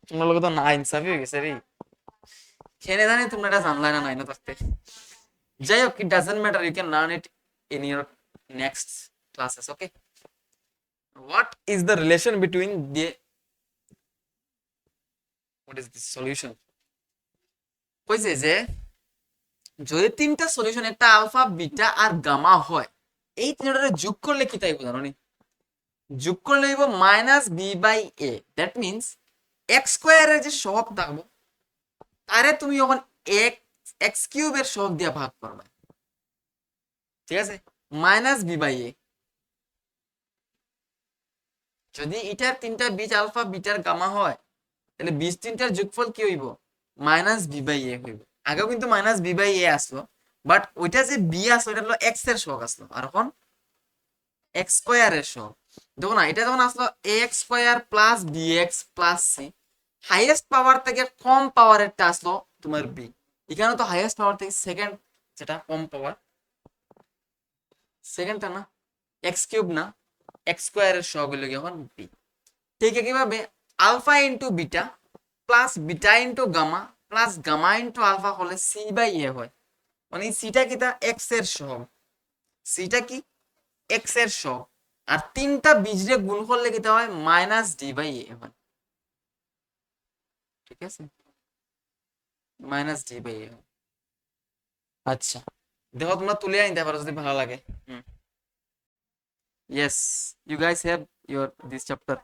তোমার লোক তো না ইনসাফি হয়ে গেছে রে, খেনে জানি তোমরা এটা জানলাই না নাইনো থাকতে। যাই হোক, it doesn't matter, you can learn it in your next classes, okay? What is the relation between the, what is this solution? কইছে যে যদি 3টা সলিউশন, একটা আলফা, বিটা আর গামা হয়, এই তিনটারে যোগ করলে কি তাইব জানো নি? যোগ করলে হইব minus B by a. That means x স্কোয়ারের যে সহগ থাকবো তারে তুমি যখন এক্স কিউবের সহগ দিয়ে ভাগ করবে, ঠিক আছে? মাইনাস বি বাই এ। যদি এটার 3টা বীজ আলফা, বিটার, গামা হয়, তাহলে বীজ 3টার যোগফল কি হইব? মাইনাস বি বাই এ হইব। আগেও কিন্তু মাইনাস বি বাই এ আসলো, বাট ওইটা যে বি আসলো এটা হলো এক্স এর সহগ আসলো, আর এখন এক্স স্কোয়ারের সহগ। দেখো না, এটা যখন আসলো A X square plus B X plus C, highest power থেকে কম পাওয়ারেরটা আসলো তোমার বি। এখানে তো হাইয়েস্ট পাওয়ার থেকে সেকেন্ড, যেটা কম পাওয়ার, সেকেন্ডটা না, এক্স কিউব না, এক্স স্কোয়ারের সহগ হইল এখন বি। ঠিক একইভাবে alpha into beta plus beta into gamma plus gamma into alpha হলে সি বাই এ হয়, মানে সিটা কি, তা এক্স এর সহগ। সিটা কি? এক্স এর সহগ। আর 3টা বীজরে গুণ করলে কিটা হয়? মাইনাস ডি বাই এ হয়, ঠিক আছে? মাইনাস ডি বাই এ হয়। আচ্ছা, দেখো তোমরা তুলে আনতে পারো যদি ভালো লাগে। Hmm. Yes, you guys have your this chapter.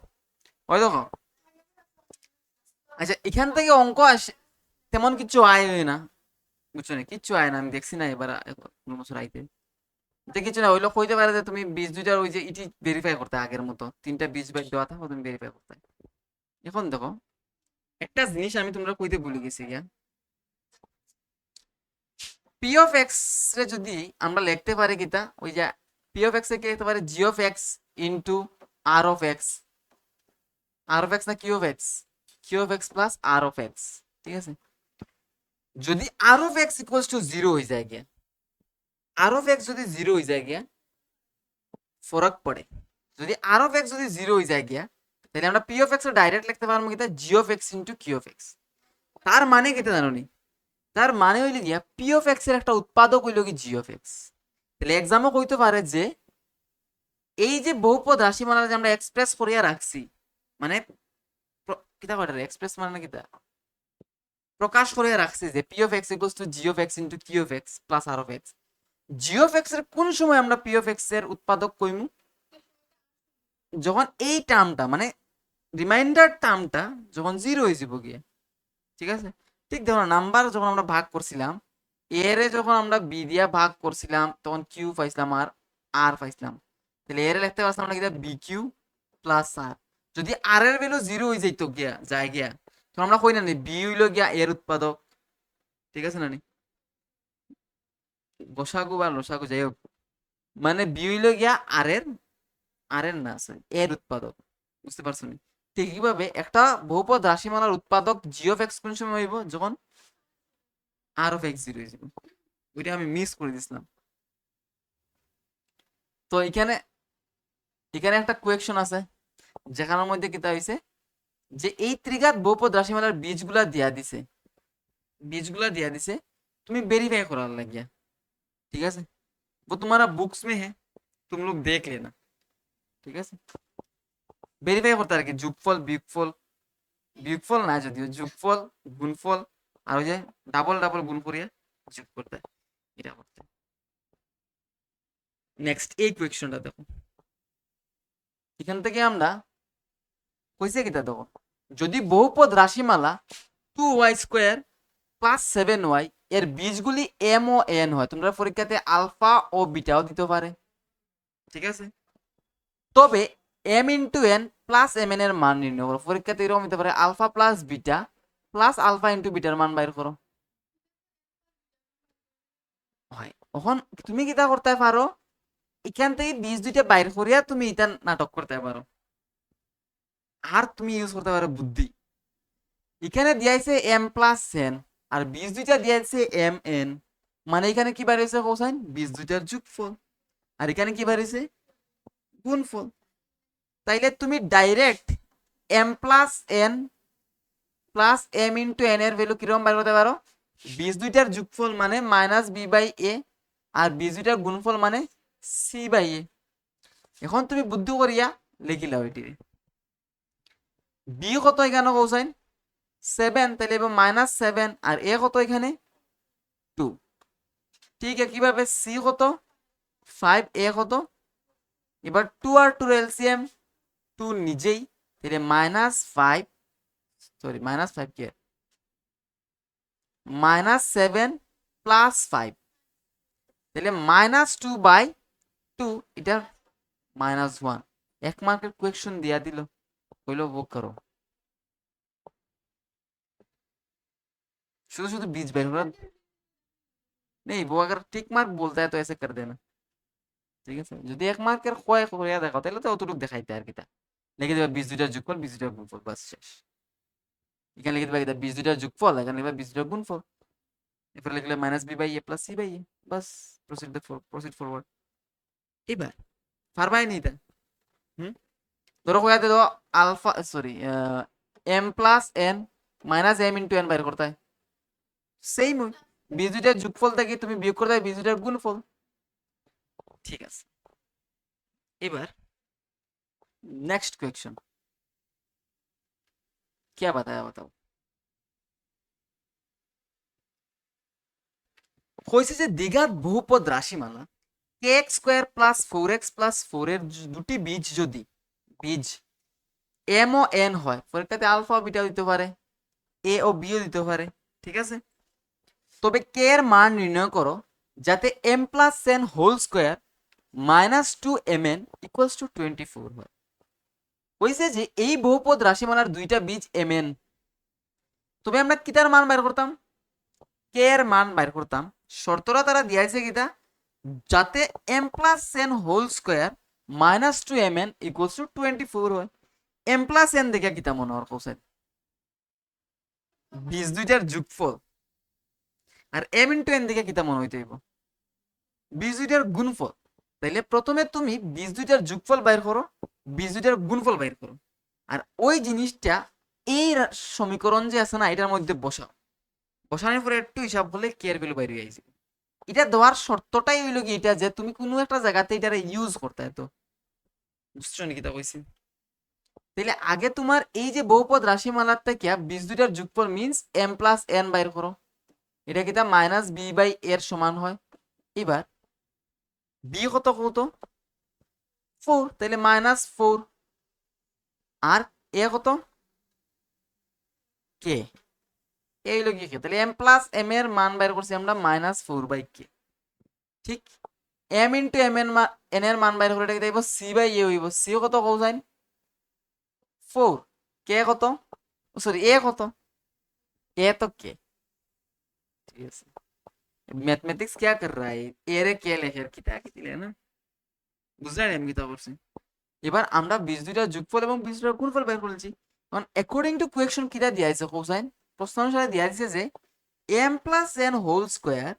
ওই দেখো, আচ্ছা এখান থেকে অঙ্ক আসে, তেমন কিছু আয় হয় না, বুঝছো না, কিচ্ছু আয় না, আমি দেখছি না এবার কোনো বছর আইতে। এটা কিছু না, হইলো কইতে পারে যে তুমি বীজ দুইটার ওই যে ইটি ভেরিফাই করতে আগের মতো, তিনটা বীজ বাইর দেওয়া থাকো তুমি ভেরিফাই করতে। এখন দেখো একটা জিনিস আমি তোমরা কইতে ভুলে গেছি গিয়া, পি অফ এক্স রে যদি আমরা লিখতে পারি কিতা, ওই যে পি অফ এক্স কে লিখতে পারি g of x into r of x, r of x না q of x, q of x plus R of x, ঠিক আছে। যদি r of x equals to zero হয়ে যায় গিয়া, আর অফ এক্স যদি জিরো হয়ে যায় গিয়া ফরক পড়ে, যদি আর অফ এক্স যদি জিরো হয়ে যায় গিয়া, তাহলে আমরা পি অফ এক্স ডাইরেক্ট লিখতে পারবো কিতা g of x into Q of x. তার মানে কিতা জানো নি, তার মানে হইল গিয়া পি অফ এক্স এর একটা উৎপাদক হইল কি জি অফ এক্স। তাহলে এক্সামও কইতে পারে যে এই যে বহুপদ রাশিমালা যে আমরা এক্সপ্রেস করিয়া রাখছি, মানে কিতা করে এক্সপ্রেস মানে কিতা প্রকাশ করিয়া রাখছি যে p of x equals to g of x into Q of x plus R of x. G of x এর কোন সময় আমরা পি অফ এক্স এর উৎপাদক কইমু, যখন এই টার্মটা মানে রিমাইন্ডার টার্মটা যখন জিরো হয়ে যাব গিয়ে, ঠিক আছে। ঠিক ধরো নাম্বার যখন আমরা ভাগ করছিলাম, এর এ যখন আমরা বি দিয়া ভাগ করছিলাম তখন কিউ পাইছিলাম আর আর পাইছিলাম, তাহলে এর লিখতে পারছিলাম আমরা কিটা বি কিউ প্লাস আর। যদি আর এর ভ্যালু জিরো হয়ে যাইতো গিয়া যায় গিয়া, তখন আমরা কই না নি বি হইলো গিয়া এর উৎপাদক, ঠিক আছে না নি, গসাগু বা লসাগু যাই হোক, মানে বি হইলো গিয়া আর এর না সরি এর উৎপাদক, বুঝতে পারছো নি। ঠিক কিভাবে একটা বহুপদ রাশিমালার উৎপাদক জি অফ এক্স কোন সময় হইব, যখন আর অফ এক্স জিরো হয়ে যাব, ওইটা আমি মিস করে দিছিলাম। তো এখানে এখানে একটা কোয়েকশন আছে যেখানের মধ্যে কিতা হইছে যে এই ত্রিঘাত বহুপদ রাশিমালার বীজগুলা দিয়া দিছে তুমি वेरीफाई করার লাগিয়া, ঠিক আছে। वो तुम्हारा बुक्स में है, तुम लोग देख लेना, ঠিক আছে। वेरीफाई করতে আর কি যোগফল বিয়োগফল, বিয়োগফল না যদিও যোগফল গুণফল আর ওই যে ডাবল ডাবল গুণ করিয়া যোগ করতে, এটা করতে। নেক্সট এই কোয়েকশনটা দেখো, এখান থেকে আমরা কইছে কিতা দেখো, যদি বহুপদ রাশিমালা 2y² প্লাস 7y এর বীজগুলি এম ও এন হয়, তোমরা পরীক্ষাতে আলফা ও বিটাও দিতে পারে, ঠিক আছে। তবে m into n plus m n এর মান নির্ণয় করো, পরীক্ষাতে এরকম হতে পারে alpha plus beta plus alpha into বিটার মান বাইর করো, হয়। এখন তুমি কিতা করতে পারো, এখান থেকে বীজ দুইটা বাইর করিয়া তুমি এটা নাটক করতে পারো, আর তুমি ইউজ করতে পারো বুদ্ধি। এখানে দিয়েছে এম প্লাস এন আর বীজ দুইটা দিয়েছে এম এন, মানে এখানে কি বাড়িয়েছে কোসাইন বীজ দুইটার যোগফল, আর এখানে কি বাড়িয়েছে গুণফল। তাইলে তুমি direct m plus n plus m into n এর ভ্যালু কিরকম বার করতে পারো, বীজ দুইটার যোগফল মানে মাইনাস বি বাই এ আর বীজ দুইটার গুণফল মানে সি বাই এ। এখন তুমি বুদ্ধি করিয়া লিখিলাও এটি, বি কত এখানে কোসাইন 7, তাহলে এবার -7 আর এ কত এখানে 2, ঠিক কিভাবে সি কত 5 এ কত, এবার 2 আর 2 এলসিএম 2 নিজেই, তাহলে -5 সরি -5 কি -7 প্লাস 5, তাহলে -2/2, এটা -1। এক মার্কের কোয়েকশন দিয়া দিল, কইলো ভোগ করো, শুধু শুধু बीज বের করা नहीं, वो अगर टिक मार्क बोलता है तो ऐसे कर देना, ঠিক আছে। যদি এক মার্কের কয় করিয়া দেখাও তাহলে তো অতটুকু দেখাইতে আর কিতা, লিখে দিবা বীজ দুইটার যোগফল বীজ দুইটার গুণফল, বাস শেষ। এখানে লিখে দিবা কিতা বীজ দুইটার যোগফল, এখানে লিখবা বীজ দুইটার গুণফল, এরপর লিখলে -b/a প্লাস c/a, বাস প্রসিড ফরওয়ার্ড। এবার পারবাই নি তা, হুম, ধরো কইয়া দিল alpha sorry m plus n minus m into n বাইর করতে হয়, সেম বীজ দুইটার যোগফল থেকে তুমি বিয়োগ করতে হয় বীজ দুইটার গুণফল, ঠিক আছে। এবার नेक्स्ट क्वेश्चन क्या बताया बताओ, কইছে যে দ্বিঘাত বহুপদ রাশিমালা কে x square plus 4x plus 4 এর দুটি বীজ যদি বীজ এম ও এন হয়, পরীক্ষাতে আলফা ও বিটা দিতে পারে, এ ও বিও দিতে পারে, ঠিক আছে। তবে কে এর মান নির্ণয় করো যাতে m plus n whole square minus 2mn equals to 24 হয়। হয়েছে যে এই বহুপদ রাশিমালার দুইটা বীজ mn, তবে আমরা কিতার মান বাইর করতাম, কে এর মান বাইর করতাম। শর্তরা তারা দিয়েছে কিতা, যাতে m plus n whole square minus 2mn equals to 24 হয়। এম প্লাস এন দেখে কিতা মনে হওয়ার কোসেন, বীজ দুইটার যোগফল। আর এম ইন্টু এন দেখে কিতা মনে হইতে হইব, বীজ দুইটার গুণফল। তাইলে প্রথমে তুমি বীজ দুইটার যোগফল বাইর করো, বীজ দুইটার গুণফল বাইর করো, আর ওই জিনিসটা এই সমীকরণ যে আছে না এটার মধ্যে বসাও। বসানোর পরে একটু হিসাব করলে কে এর ভ্যালু বাইরে আইছে। এটা দেওয়ার শর্তটাই হইল কি এটা যে তুমি কোনো একটা জায়গাতে এটারে ইউজ করতে তো বুঝছো নাকি তা কইছি। তাহলে আগে তোমার এই যে বহুপদ রাশিমালার থেকে বীজ দুইটার যোগফল মিন্স এম প্লাস এন বাইর করো, এটা কিতা মাইনাস বি বাই এর সমান হয়। এবার বি কত কত 4, তাহলে মাইনাস 4, আর এ কত কে, এই হলো কি কে, তাহলে এম প্লাস এম এর মান বাইর করছি আমরা মাইনাস 4 বাই কে। ঠিক, এম ইন্টু এম এন এর মান বাইর করে এটা দেখব সি বাই এ হইব, সি কত কোসাইন 4, কে কত, সরি এ কত, এ তো কে। ঠিক আছে, मैथमेटिक्स क्या कर रहा है, এ রে কে লেখের কিতা কি দিলে না, বুঝলেন আমি কিতা করছি। এবার আমরা বীজ দুইটার যোগফল এবং বীজ দুইটার গুণফল বের করেছি। কারণ অ্যাকর্ডিং টু কোয়েকশন কিতা দিয়া আছে কোসাইন, প্রশ্ন অনুসারে দিয়া আছে যে m plus n whole square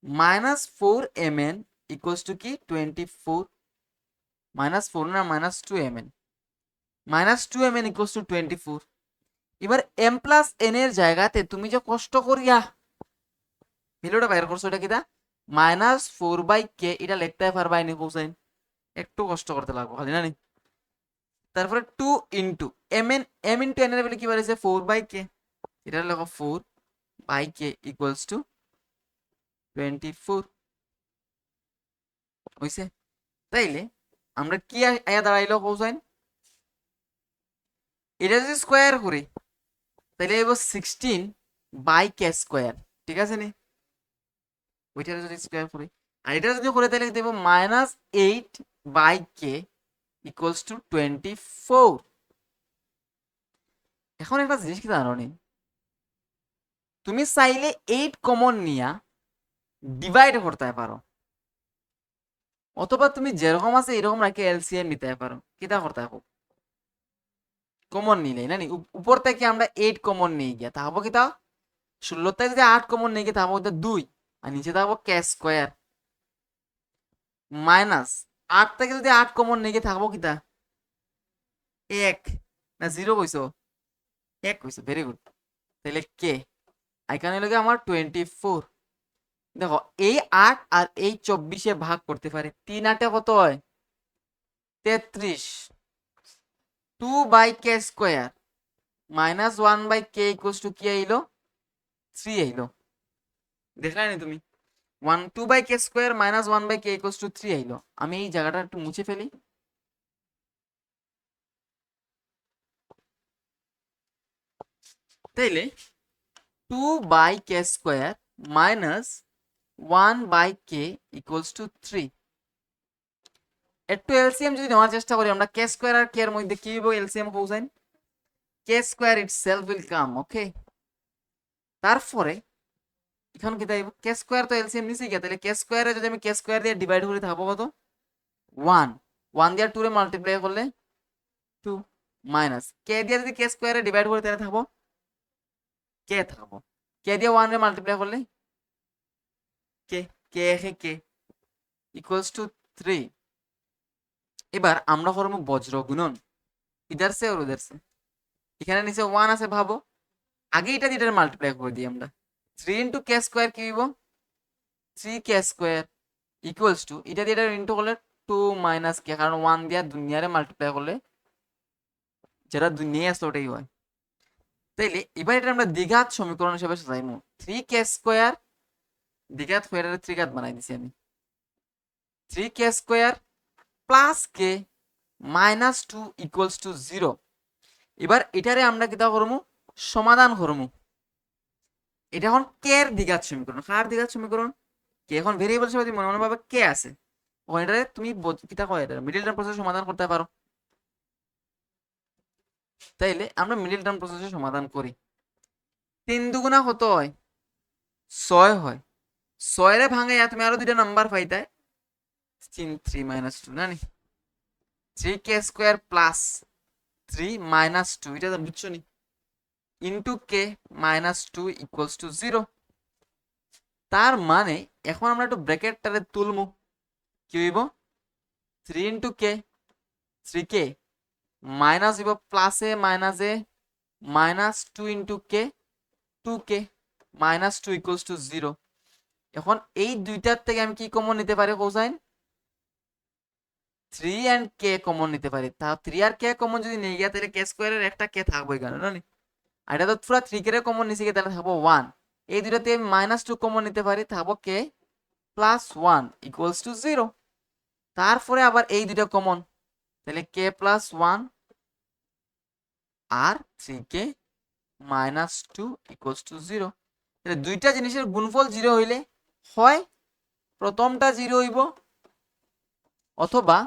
minus 4mn equals to কি 24, মাইনাস 4 না minus 2mn, minus 2mn equals to 24। এবার এম প্লাস এন এর জায়গাতে তুমি যে কষ্ট করিয়া ভ্যালুটা বাইর করছো এটা কিতা মাইনাস 4 বাই কে, এটা লিখতে পারবাই নি কোসাইন, একটু কষ্ট করতে লাগবে খালি না নি। তারপরে 2 ইন্টু এম ইন্টু এন এর ভ্যালু কি বাড়িয়েছে 4 বাই কে, এটা লেখো 4 বাই কে ইকুয়ালস টু 24 হইছে। তাইলে আমরা কি আয়া দাঁড়াইলো কোসাইন, এটা যদি স্কোয়ার করি তাহলে এবার 16 বাই কে স্কোয়ার, ঠিক আছে নি, ওইটা যদি স্কোয়ার করি আর এটা যদি করে তাহলে দেবো minus 8 by k equals to 24। এখন একটা জিনিস কি জানো নি, তুমি চাইলে 8 কমন নিয়া ডিভাইড করতে পারো, অথবা তুমি যেরকম আছে এরকম রাখে এলসিএম নিতে পারো। কিতা করতে হবে, কমন নিলে না নি, উপর থেকে আমরা 8 কমন নিয়ে গিয়া তাহবো কিতা 16 থেকে যদি 8 কমন নিয়ে গিয়ে তাহবো 2, আর নিচে থাকবো কে স্কোয়ার, মাইনাস 8 থেকে যদি 8 কমন নিয়ে গিয়ে থাকবো কিতা 1 না 0 কইছো, 1 কইছো, ভেরি গুড। তাহলে কে এখানে লাগে আমার 24। দেখো এই 8 আর এই 24 ভাগ করতে পারে, 3 8 কত হয় 33, 2 by k square minus 1 by k equals to কি আইলো 3 আইলো, দেখলে নি তুমি 2 by k square minus 1 by k equals to 3 আইলো। আমি এই জায়গাটা একটু মুছে ফেলি, তাইলে 2 by k square minus 1 by k equals to 3। একটু এলসিএম যদি নেওয়ার চেষ্টা করি আমরা, কে স্কোয়ার আর কে এর মধ্যে কি হইব LCM cosine, k square itself will come, okay. তারপরে এখন কি তাইব কে স্কোয়ার তো এলসিএম নিছি গিয়া, তাহলে কে স্কোয়ারে যদি আমি কে স্কোয়ার দিয়ে ডিভাইড করি থাকবো কত 1, 1 দিয়ে 2 রে মাল্টিপ্লাই করলে 2, মাইনাস কে দিয়ে যদি কে স্কোয়ারে ডিভাইড করি তাহলে থাকবো কে থাকবো, কে দিয়ে 1 রে মাল্টিপ্লাই করলে কে, কে কে ইকুয়ালস টু 3। এবার আমরা করবো বজ্র গুণন, ইধার সে আর উধার সে, এখানে নিচে 1 আছে ভাবো, আগে এটা দিয়ে মাল্টিপ্লাই করে দিই আমরা, 3 ইন্টু কে স্কোয়ার কি হইব 3 কে স্কোয়ার ইকুয়ালস টু এটা দিয়ে ইন্টু করলে 2 মাইনাস কে, কারণ 1 দিয়ে দুনিয়ারে মাল্টিপ্লাই করলে যেটা দুনিয়ায় আসলে ওটাই হয়। তাইলে এবার এটা আমরা দ্বিঘাত সমীকরণ হিসেবে সাজাইমু, 3 কে স্কোয়ার দ্বিঘাত হয়ে 3 ঘাত বানাই দিছি আমি, 3k² plus K minus 2 equals to 0। এবার এটারে আমরা কিতা করবো, সমাধান করবো। এটা এখন কে এর দ্বিঘাত সমীকরণ। কার দ্বিঘাত সমীকরণ? কে এখন ভেরিয়েবল হিসেবে মনে মনে ভাবে কে আছে, ওইটারে তুমি কিতা কয় এটা মিডল টার্ম প্রসেস সমাধান করতে পারো। তাইলে আমরা মিডল টার্ম প্রসেসে সমাধান করি। 3 দুগুণা কত হয়? 6 হয়। 6 রে ভাঙাইয়া তুমি আরো দুইটা নাম্বার পাইতে, 3 মাইনাস 2 না নি, 3k² প্লাস 3 মাইনাস 2, এটা তো বুঝছো নি, into k minus 2 equals to 0। তার মানে এখন আমরা একটু ব্র্যাকেটটারে তুলমু, কি হইব 3 ইন্টু কে, 3k মাইনাস হইব প্লাসে মাইনাসে minus 2 into k, 2k minus 2 equals to 0। এখন এই দুইটার থেকে আমি কি কমন নিতে পারি কোসাইন? 3 এন্ড কে কমন নিতে পারি। তা 3 আর কে কমন যদি নিয়ে গিয়া তাহলে k² এর একটা কে থাকবো এখানে না নি, আর এটা তো পুরো 3k এর কমন নিছি, তাহলে থাকবো 1। এই দুইটাতে আমি মাইনাস 2 কমন নিতে পারি, থাকবো কে প্লাস 1 ইকুয়ালস টু 0। তারপরে আবার এই দুইটা কমন, তাহলে কে প্লাস 1 আর 3k মাইনাস 2 ইকুয়ালস টু 0। তাহলে দুইটা জিনিসের গুণফল 0 হইলে হয় প্রথমটা 0 হইব অথবা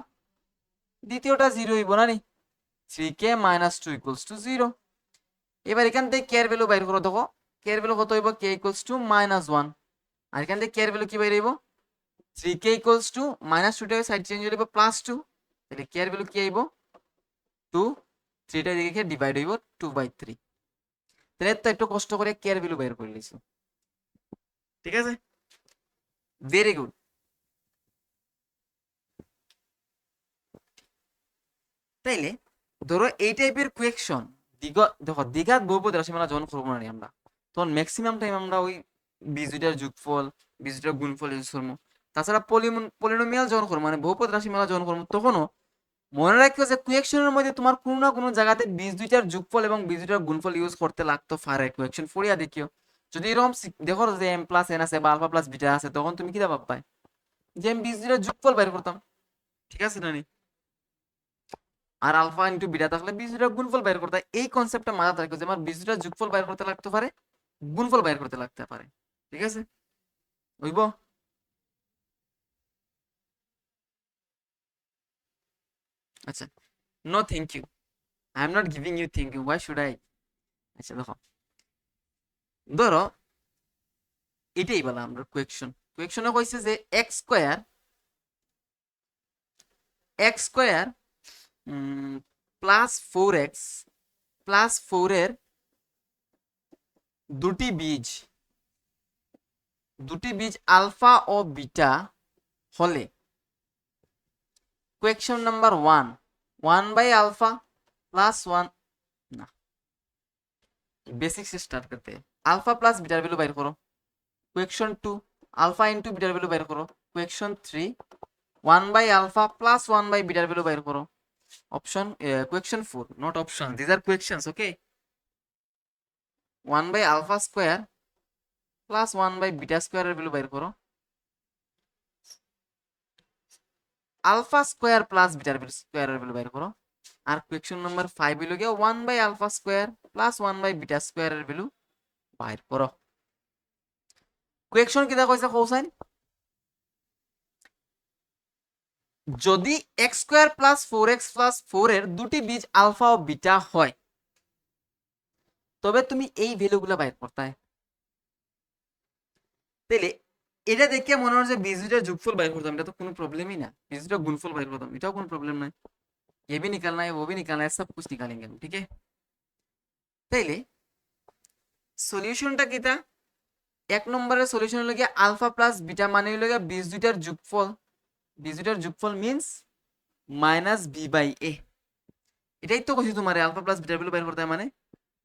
দ্বিতীয়টা 0 হইব না নি, 3k মাইনাস 2 ইকুয়ালস টু 0। এবার এখান থেকে কে এর ভ্যালু বাইর করো, দেখো কে এর ভ্যালু কত হইব, কে ইকুয়ালস টু মাইনাস 1। আর এখান থেকে কে এর ভ্যালু কি বাইর হইব, 3k ইকুয়ালস টু মাইনাস 2 টাকে সাইড চেঞ্জ হইব প্লাস 2, তাহলে কে এর ভ্যালু কি আইব 2, 3টা দিকে ডিভাইড হইব 2/3। তাহলে তো একটু কষ্ট করে কে এর ভ্যালু বের করে লিছো, ঠিক আছে, ভেরি গুড। তাইলে ধরো এই টাইপের কোয়েকশন দেখো দ্বিঘাত বহুপদ রাশিমালা যখন করবো না আমরা, তখন ম্যাক্সিমাম টাইম আমরা ওই বীজদ্বয়টার যোগফল বীজদ্বয়টার গুণফল ইউজ করবো। তাছাড়া পলিনোমিয়াল যখন করবো মানে বহুপদ রাশিমালা যখন করবো, তখনও মনে রাখো যে কোয়েকশনের মধ্যে তোমার কোনো না কোনো জায়গাতে বীজদ্বয়টার যোগফল এবং বীজদ্বয়টার গুণফল ইউজ করতে লাগতো পারে। কোয়েকশন পড়িয়া দেখিও, যদি এরকম দেখো যে m প্লাস n আছে বা আলফা প্লাস বিটা আছে, তখন তুমি কি ভাববা যে আমি বীজদ্বয়টার যোগফল বের করতাম, ঠিক আছে না নি, আর আলফা ইন্টু বিটা থাকলে বীজদ্বয়টার গুণফল বের করতে। এই কনসেপ্টটা মাথায় রাখো যে আমার বীজদ্বয়টার যোগফল বের করতে লাগতে পারে, গুণফল বের করতে লাগতে পারে, ঠিক আছে হইব। আচ্ছা, no thank you, I am not giving you thank you, why should I. আচ্ছা দেখো, ধরো এটাই বলা আমরা কোয়েকশন। কোয়েকশনে কইছে যে x² প্লাস 4x প্লাস 4 এর দুটি বীজ আলফা ও বিটা হলে কোয়েকশন নাম্বার 1 प्लस 1 ना, बेसिक से स्टार्ट करते हैं। अल्फा प्लस बीटा वैल्यू बाहर करो, question 2 alpha into beta value बाहर करो, क्वेश्चन 3 1/अल्फा प्लस 1/बीटा वैल्यू बाहर करो। Option question 4 not option, these are questions, okay. 1/अल्फा स्क्वायर प्लस 1/बीटा स्क्वायर वैल्यू बाहर करो, alpha square plus beta square value बाहर करो। আর কোয়েকশন নাম্বার 5 হইল গিয়া 1/আলফা স্কয়ার প্লাস 1/বিটা স্কয়ারের ভ্যালু বাইর করো। কোয়েকশন কিটা কইছে কোসাইন, যদি x² প্লাস 4x প্লাস 4 এর দুটি বীজ আলফা ও বিটা হয়, তবে তুমি এই ভ্যালুগুলো বাইর করতে হয়। তাইলে এটা দেখে মনে হয় যে বীজ দুইটার যোগফল বাইর করতাম, এটা তো কোনো প্রবলেমই না। বীজ দুইটার গুণফল বাইর করতাম, এটাও কোনো প্রবলেম নাই। ये भी निकालना है वो भी निकालना है, सब कुछ निकालेंगे हम, ठीक है। তাইলে সলিউশনটা কিটা, এক নম্বরের সলিউশন হলো গিয়া আলফা প্লাস বিটা মানে হলো গিয়া বীজ দুইটার যোগফল, বীজ দুইটার যোগফল মিন্স মাইনাস বি বাই এ। এটাই তো কইছি তোমারে আলফা প্লাস বিটা ভ্যালু বের করতে মানে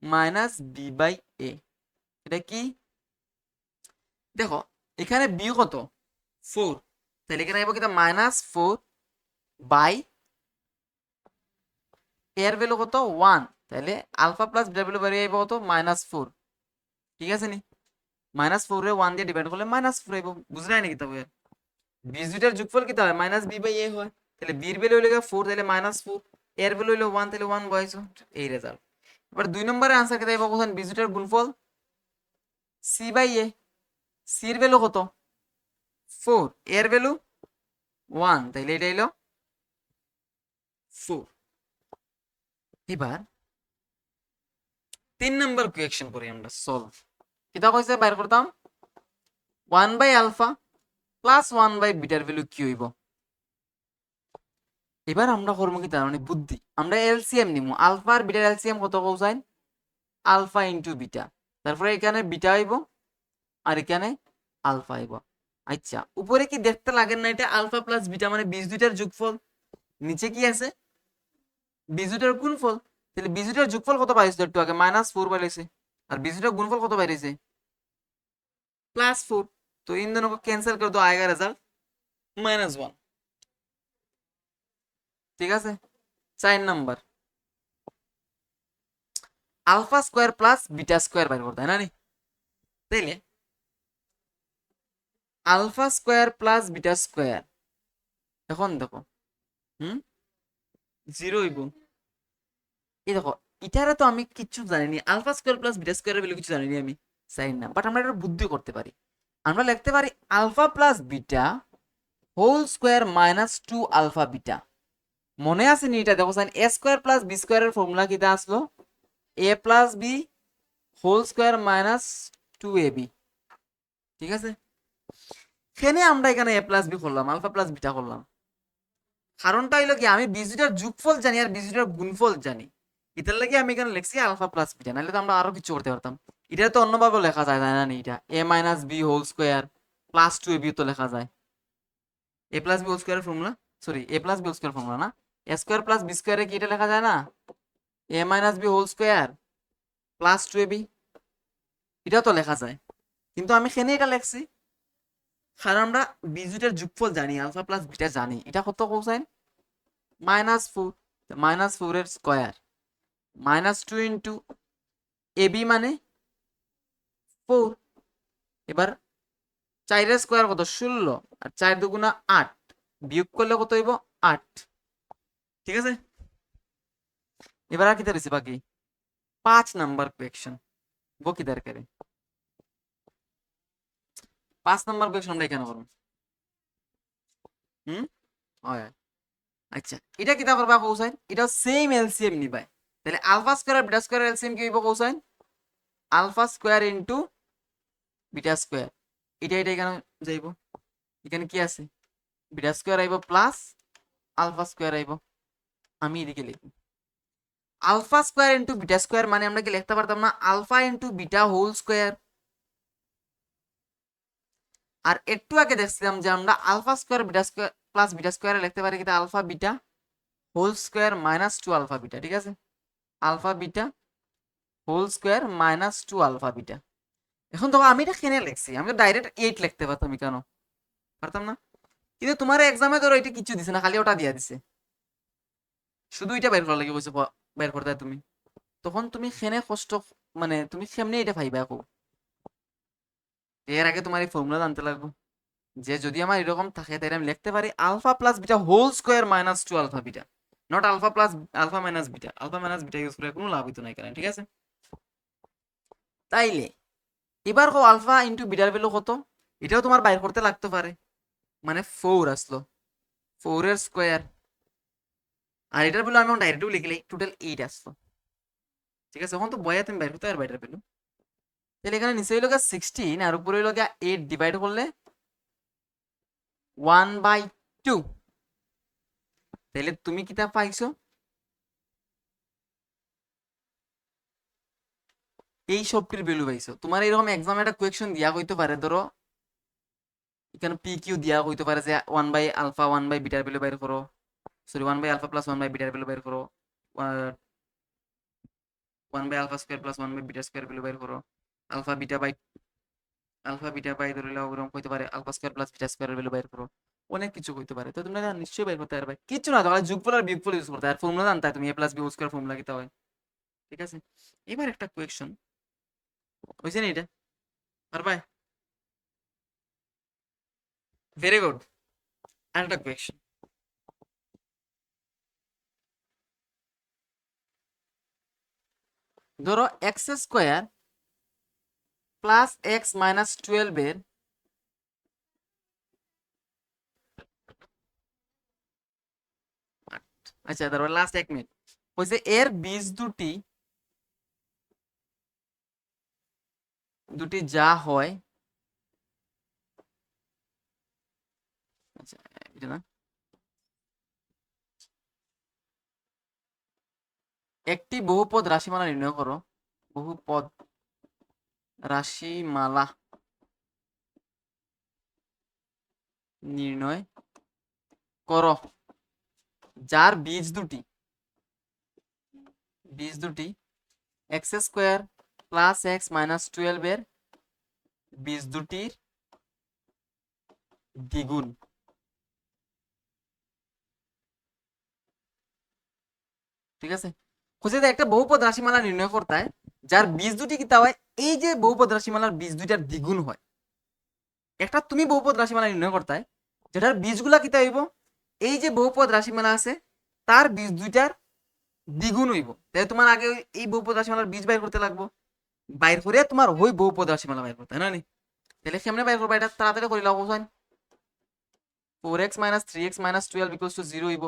মাইনাস বি বাই এ। এটা কি দেখো এখানে বি কত 4, তাহলে এখানে আইব কিটা মাইনাস 4 বাই এর ভ্যালু কত 1, তাহলে আলফা প্লাস বিটা ভ্যালু বেরিয়ে আইব কত -4, ঠিক আছে নি। -4 রে 1 দিয়ে ডিভাইড করলে -4 আইব, বুঝলাই নাকি তবে। বীজ দুইটার যোগফল কি হয় মাইনাস বি বাই এ হয়, তাহলে বির ভ্যালু হইলো 4 তাহলে -4, এর ভ্যালু হইলো 1 তাহলে 1 বসাইছো, এই রেজাল্ট। এবার 2 নম্বরের आंसर কি দেব কোথায় বীজ দুইটার গুণফল সি বাই এ, সি এর ভ্যালু কত 4, এর ভ্যালু 1 তাহলে এটা হইলো 4। এবার 3 নম্বর কোয়েকশন করি আমরা সলভ, কিটা কইছে বাইর করতাম 1 বাই আলফা প্লাস 1 বাই বিটার ভ্যালু কি হইব। এবার আমরা করবো কি তার মানে বুদ্ধি, আমরা এলসিএম নিমু, আলফা আর বিটার এলসিএম কত কৌসাইন আলফা ইনটু বিটা, তারপরে এখানে বিটা হইব আর এখানে আলফা হইব। আচ্ছা উপরে কি দেখতে লাগেন না এটা আলফা প্লাস বিটা মানে বীজ দুইটার যোগফল, নিচে কি আছে বীজ দুইটার গুণফল, তাহলে বীজ দুইটার যোগফল কত পাইছে একটু আগে -4 পাইছে, আর বীজ দুইটার গুণফল কত বাইরেছে +4, तो इन दोनों को कैंसिल कर दो आएगा रिजल्ट -1। ঠিক আছে 4 number alpha square plus beta square বাইর করতে হয় না নি, তাইলে alpha square plus beta square এখন দেখো জিরো হইব, এই দেখো এটারে তো আমি কিচ্ছু জানিনি, আলফা স্কয়ার প্লাস বিটা স্কয়ারের ভ্যালু কিছু জানিনি আমি সাইন না, বাট আমরা এটা বুদ্ধি করতে পারি, আমরা লিখতে পারি alpha plus beta whole square -2 alpha beta. মনে আছে নি এটা দেখো সাইন এ স্কয়ার প্লাস বি স্কয়ারের ফর্মুলা কিটা আসলো a plus b whole square -2ab, ঠিক আছে এখানে আমরা এখানে এ প্লাস বি করলাম আলফা প্লাস বিটা করলাম, কারণটা হইলো কি আমি বীজ দুইটার যোগফল জানি আর বীজ দুইটার গুণফল জানি, এটার লাগি আমি এখানে লিখছি আলফা প্লাস বিটা, নাহলে তো আমরা আরো কিছু করতে পারতাম। এটা তো অন্যভাবে লেখা যায় না নি, এটা a minus b whole square plus 2ab তো লেখা যায়, a প্লাস বি হোল স্কয়ারের formula, sorry a plus b whole square formula না, a স্কয়ার প্লাস বি স্কয়ারে কি এটা লেখা যায় না a minus b whole square plus 2ab, এটা তো লেখা যায়, কিন্তু আমি এখানে এটা লিখছি কারণ আমরা বীজ দুইটার যোগফল জানি আলফা প্লাস বিটা জানি, এটা কত কোসাইন -4, -4 এর স্কয়ার -2 ইন্টু এবি মানে 4, এবার 4 এর স্কয়ার কত 16 আর 4 দুগুণা 8, বিয়োগ করলে কত হইব 8, ঠিক আছে। এবার আর কি রয়েছে বাকি 5 নাম্বার কোয়েকশন, বকি দরকারে 5 নাম্বার কোয়েকশন আমরা এখানে করব হুম হয়। আচ্ছা এটা কিটা করবা কোসাইন, এটা সেম এলসিএম নিবাই, তাহলে আলফা স্কয়ার আর বিটা স্কয়ার এলসিএম কি হইব cosine alpha square into beta square, এটা এটা এখানে যাইব, এখানে কি আছে বিটা স্কয়ার আইব প্লাস আলফা স্কয়ার আইব, আমি এদিকে লিখি alpha square into beta square মানে আমরা কি লিখতে পারতাম না alpha into beta whole square, আর একটু আগে দেখছিলাম যে আমরা alpha square beta square plus beta স্কয়ারে লিখতে পারি কি alpha beta whole square -2 alpha beta, ঠিক আছে alpha beta whole square -2 alpha beta. এখন দেখো আমি এটা কেন লিখছি, আমি তো ডাইরেক্ট 8 লিখতে পারতাম, কেন পারতাম না, কিন্তু তোমার এক্সামে ধরো এটা কিছু দিছে না খালি ওটা দিয়া দিছে, শুধু এটা বের করা লাগে বলছে বের করতে তুমি, তখন তুমি খেনে কষ্ট মানে তুমি কেমনে এটা পাইবা আকৌ, এর আগে তোমার এই ফর্মুলা জানতে লাগবে যে যদি আমার এরকম থাকে তাহলে আমি লিখতে পারি alpha plus beta whole square -2 alpha beta, not alpha plus alpha minus beta, alpha minus beta use করে কোনো লাভ হইতো না এখানে, ঠিক আছে। তাইলে এবার কো আলফা ইনটু বিটার ভ্যালু কত, এটাও তোমার বাইর করতে লাগতে পারে, মানে 4 আসলো 4 এর স্কয়ার, আর এটার ভ্যালু আমি ডাইরেক্টলি লিখলে টোটাল 8 আসলো, ঠিক আছে এখন তো বয়া তুমি বাইর করতে আর বাইরের ভ্যালু, তাহলে এখানে নিচে হইলো 16 আর উপরে হইলো 8 ডিভাইড করলে 1/2, তাহলে তুমি কিতা পাইছো এই সবটির ভ্যালু পাইছো। তোমার এরকম এক্সামে একটা কোয়েকশন দিয়া হইতে পারে, ধরো এখানে পি কিউ দিয়া হইতে পারে যে 1/আলফা 1/বিটার ভ্যালু বাইর করো, সরি 1/আলফা প্লাস 1/বিটার ভ্যালু বাইর করো, 1/আলফা স্কয়ার প্লাস 1/বিটা স্কয়ার ভ্যালু বাইর করো, আলফা বিটা বাই ধরে লাও এরকম হইতে পারে আলফা স্কয়ার প্লাস বিটা স্কয়ারের ভ্যালু বাইর করো, অনেক কিছু হইতে পারে, তো তোমরা নিশ্চয়ই বাইর করতে পারবে, কিছু না তাহলে যোগফল আর বিয়োগফল ইউজ করতে আর ফর্মুলা জানতে তুমি a plus b whole square formula কিতা হয়, ঠিক আছে। এবার একটা কোয়েকশন হইছে না এটা পারবাই, ভেরি গুড। আরেকটা কোয়েশ্চেন, ধরো x square plus x minus 12 এর, আচ্ছা ধরো লাস্ট 1 মিনিট, হয়েছে এর বীজ দুটি দুটি যা হয়, আচ্ছা এটা না, একটি বহুপদ রাশিমালা নির্ণয় করো, বহুপদ রাশিমালা নির্ণয় করো যার বীজ দুটি x square plus x minus 12 এর বীজ দুটির দ্বিগুণ। ঠিক আছে, খুঁজে দেয় একটা বহুপদ রাশিমালা নির্ণয় করতে হয় যার বীজ দুটি কি তা হয় এই যে বহুপদ রাশিমালার বীজ দুইটার দ্বিগুণ হয়। একটা তুমি বহুপদ রাশিমালা নির্ণয় করতে হয় যেটার বীজগুলা কিতা হইব এই যে বহুপদ রাশিমালা আছে তার বীজ দুইটার দ্বিগুণ হইব। তাই তোমার আগে এই বহুপদ রাশিমালার বীজ বাইর করতে লাগবো, বাইর করে তোমার ওই বহুপদ রাশিমালা বাইর করতে হয় না নি? তাহলে কেমনে বাইর করবা, এটা তাড়াতাড়ি করে লাভ হয়। 4x minus 3x minus 12 equals to 0 হইব।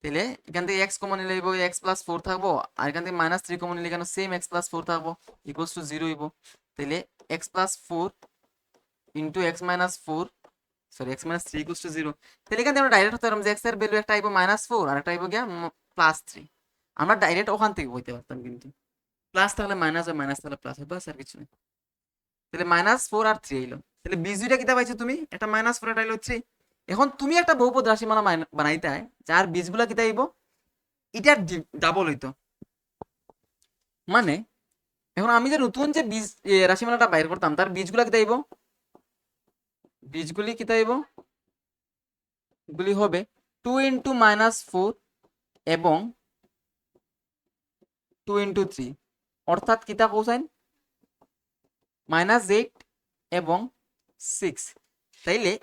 তাহলে এখান থেকে এক্স কমন নিলে এক্স প্লাস 4 থাকবো, আর এখান থেকে মাইনাস 3 কমন নিলে এখানে সেম এক্স প্লাস 4 থাকবো, ইকুয়ালস টু 0 হইব। তাহলে x plus 4 into x minus 4, sorry x minus 3 equals to 0। তাহলে এখান থেকে আমরা ডাইরেক্ট হতে পারলাম যে এক্স এর ভ্যালু একটা আইবো -4 আর একটা আইবো গিয়া +3। আমরা ডাইরেক্ট ওখান থেকে হইতে পারতাম, কিন্তু প্লাস থাকলে মাইনাস হয়, মাইনাস থাকলে প্লাস হয়, বাস আর কিছু নেই। তাহলে -4 আর 3 এলো। তাহলে বীজ দুইটা কিতা পাইছো তুমি, একটা -4 একটা হইলো 3। এখন তুমি একটা বহুপদ রাশিমালা বানাইতে হয় যার বীজগুলা কিতা হইব এটার ডাবল হইতো। মানে এখন আমি যে নতুন যে বীজ রাশিমালাটা বাইর করতাম তার বীজগুলা কিতা হইব, বীজগুলি কিতা হইব, গুলি হবে 2 ইন্টু -4 এবং 2 ইন্টু 3, অর্থাৎ কিতা কোসাইন -8 এবং 6। তাইলে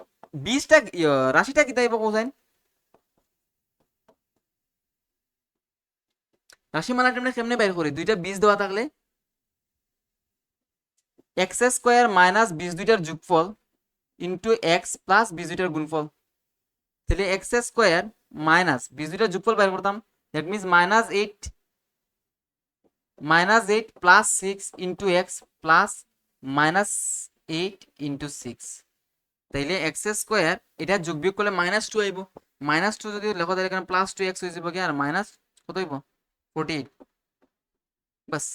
বীজটা রাশিটা কিতা হইব কোসাইন, রাশিমালাটা আমরা কেমনে বাইর করি, দুইটা বীজ দেওয়া থাকলে এক্স স্কোয়ার মাইনাস বীজ দুইটার যোগফল ইন্টু এক্স প্লাস বীজ দুইটার গুণফল। তাহলে এক্স স্কোয়ার মাইনাস বীজ দুইটার যোগফল বাইর করতাম, that means -8 plus 6 into X plus -8 into 6। তাইলে এক্স স্কোয়ার এটা যোগ বিয়োগ করলে -2 আইব, -2 যদি লেখো তাহলে এখানে +2x হয়ে যাবে আর মাইনাস কত হইব 48। বাস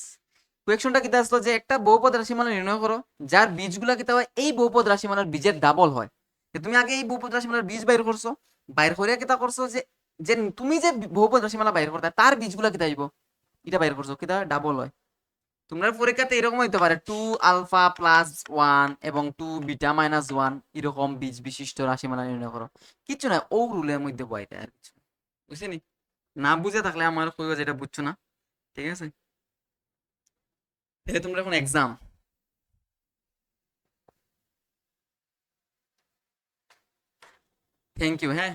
কোয়েকশনটা কিতা আসলো যে একটা বহুপদ রাশিমালা নির্ণয় করো যার বীজগুলা কিতা হয় এই বহুপদ রাশিমালার বীজের ডাবল হয়। তুমি আগে এই বহুপদ রাশিমালার বীজ বাইর করছো, বাইর করে কিতা করছো যে যে তুমি যে বহুপদ রাশিমালা বাইর করতে তার বীজগুলা কিতা আইব এটা বাইর করছো কিতা ডাবল হয়। তোমরা পরীক্ষাতে এরকম হইতে পারে 2 আলফা প্লাস 1 এবং 2 বিটা মাইনাস 1 এরকম বীজ বিশিষ্ট রাশিমালা নির্ণয় করো, কিছু না ও রুলের মধ্যে বইতে আর কিছু বুঝছিনি। না বুঝে থাকলে আমার কইবা যেটা বুঝছো না, ঠিক আছে। তাহলে তোমরা এখন এক্সাম, থ্যাংক ইউ, হ্যাঁ।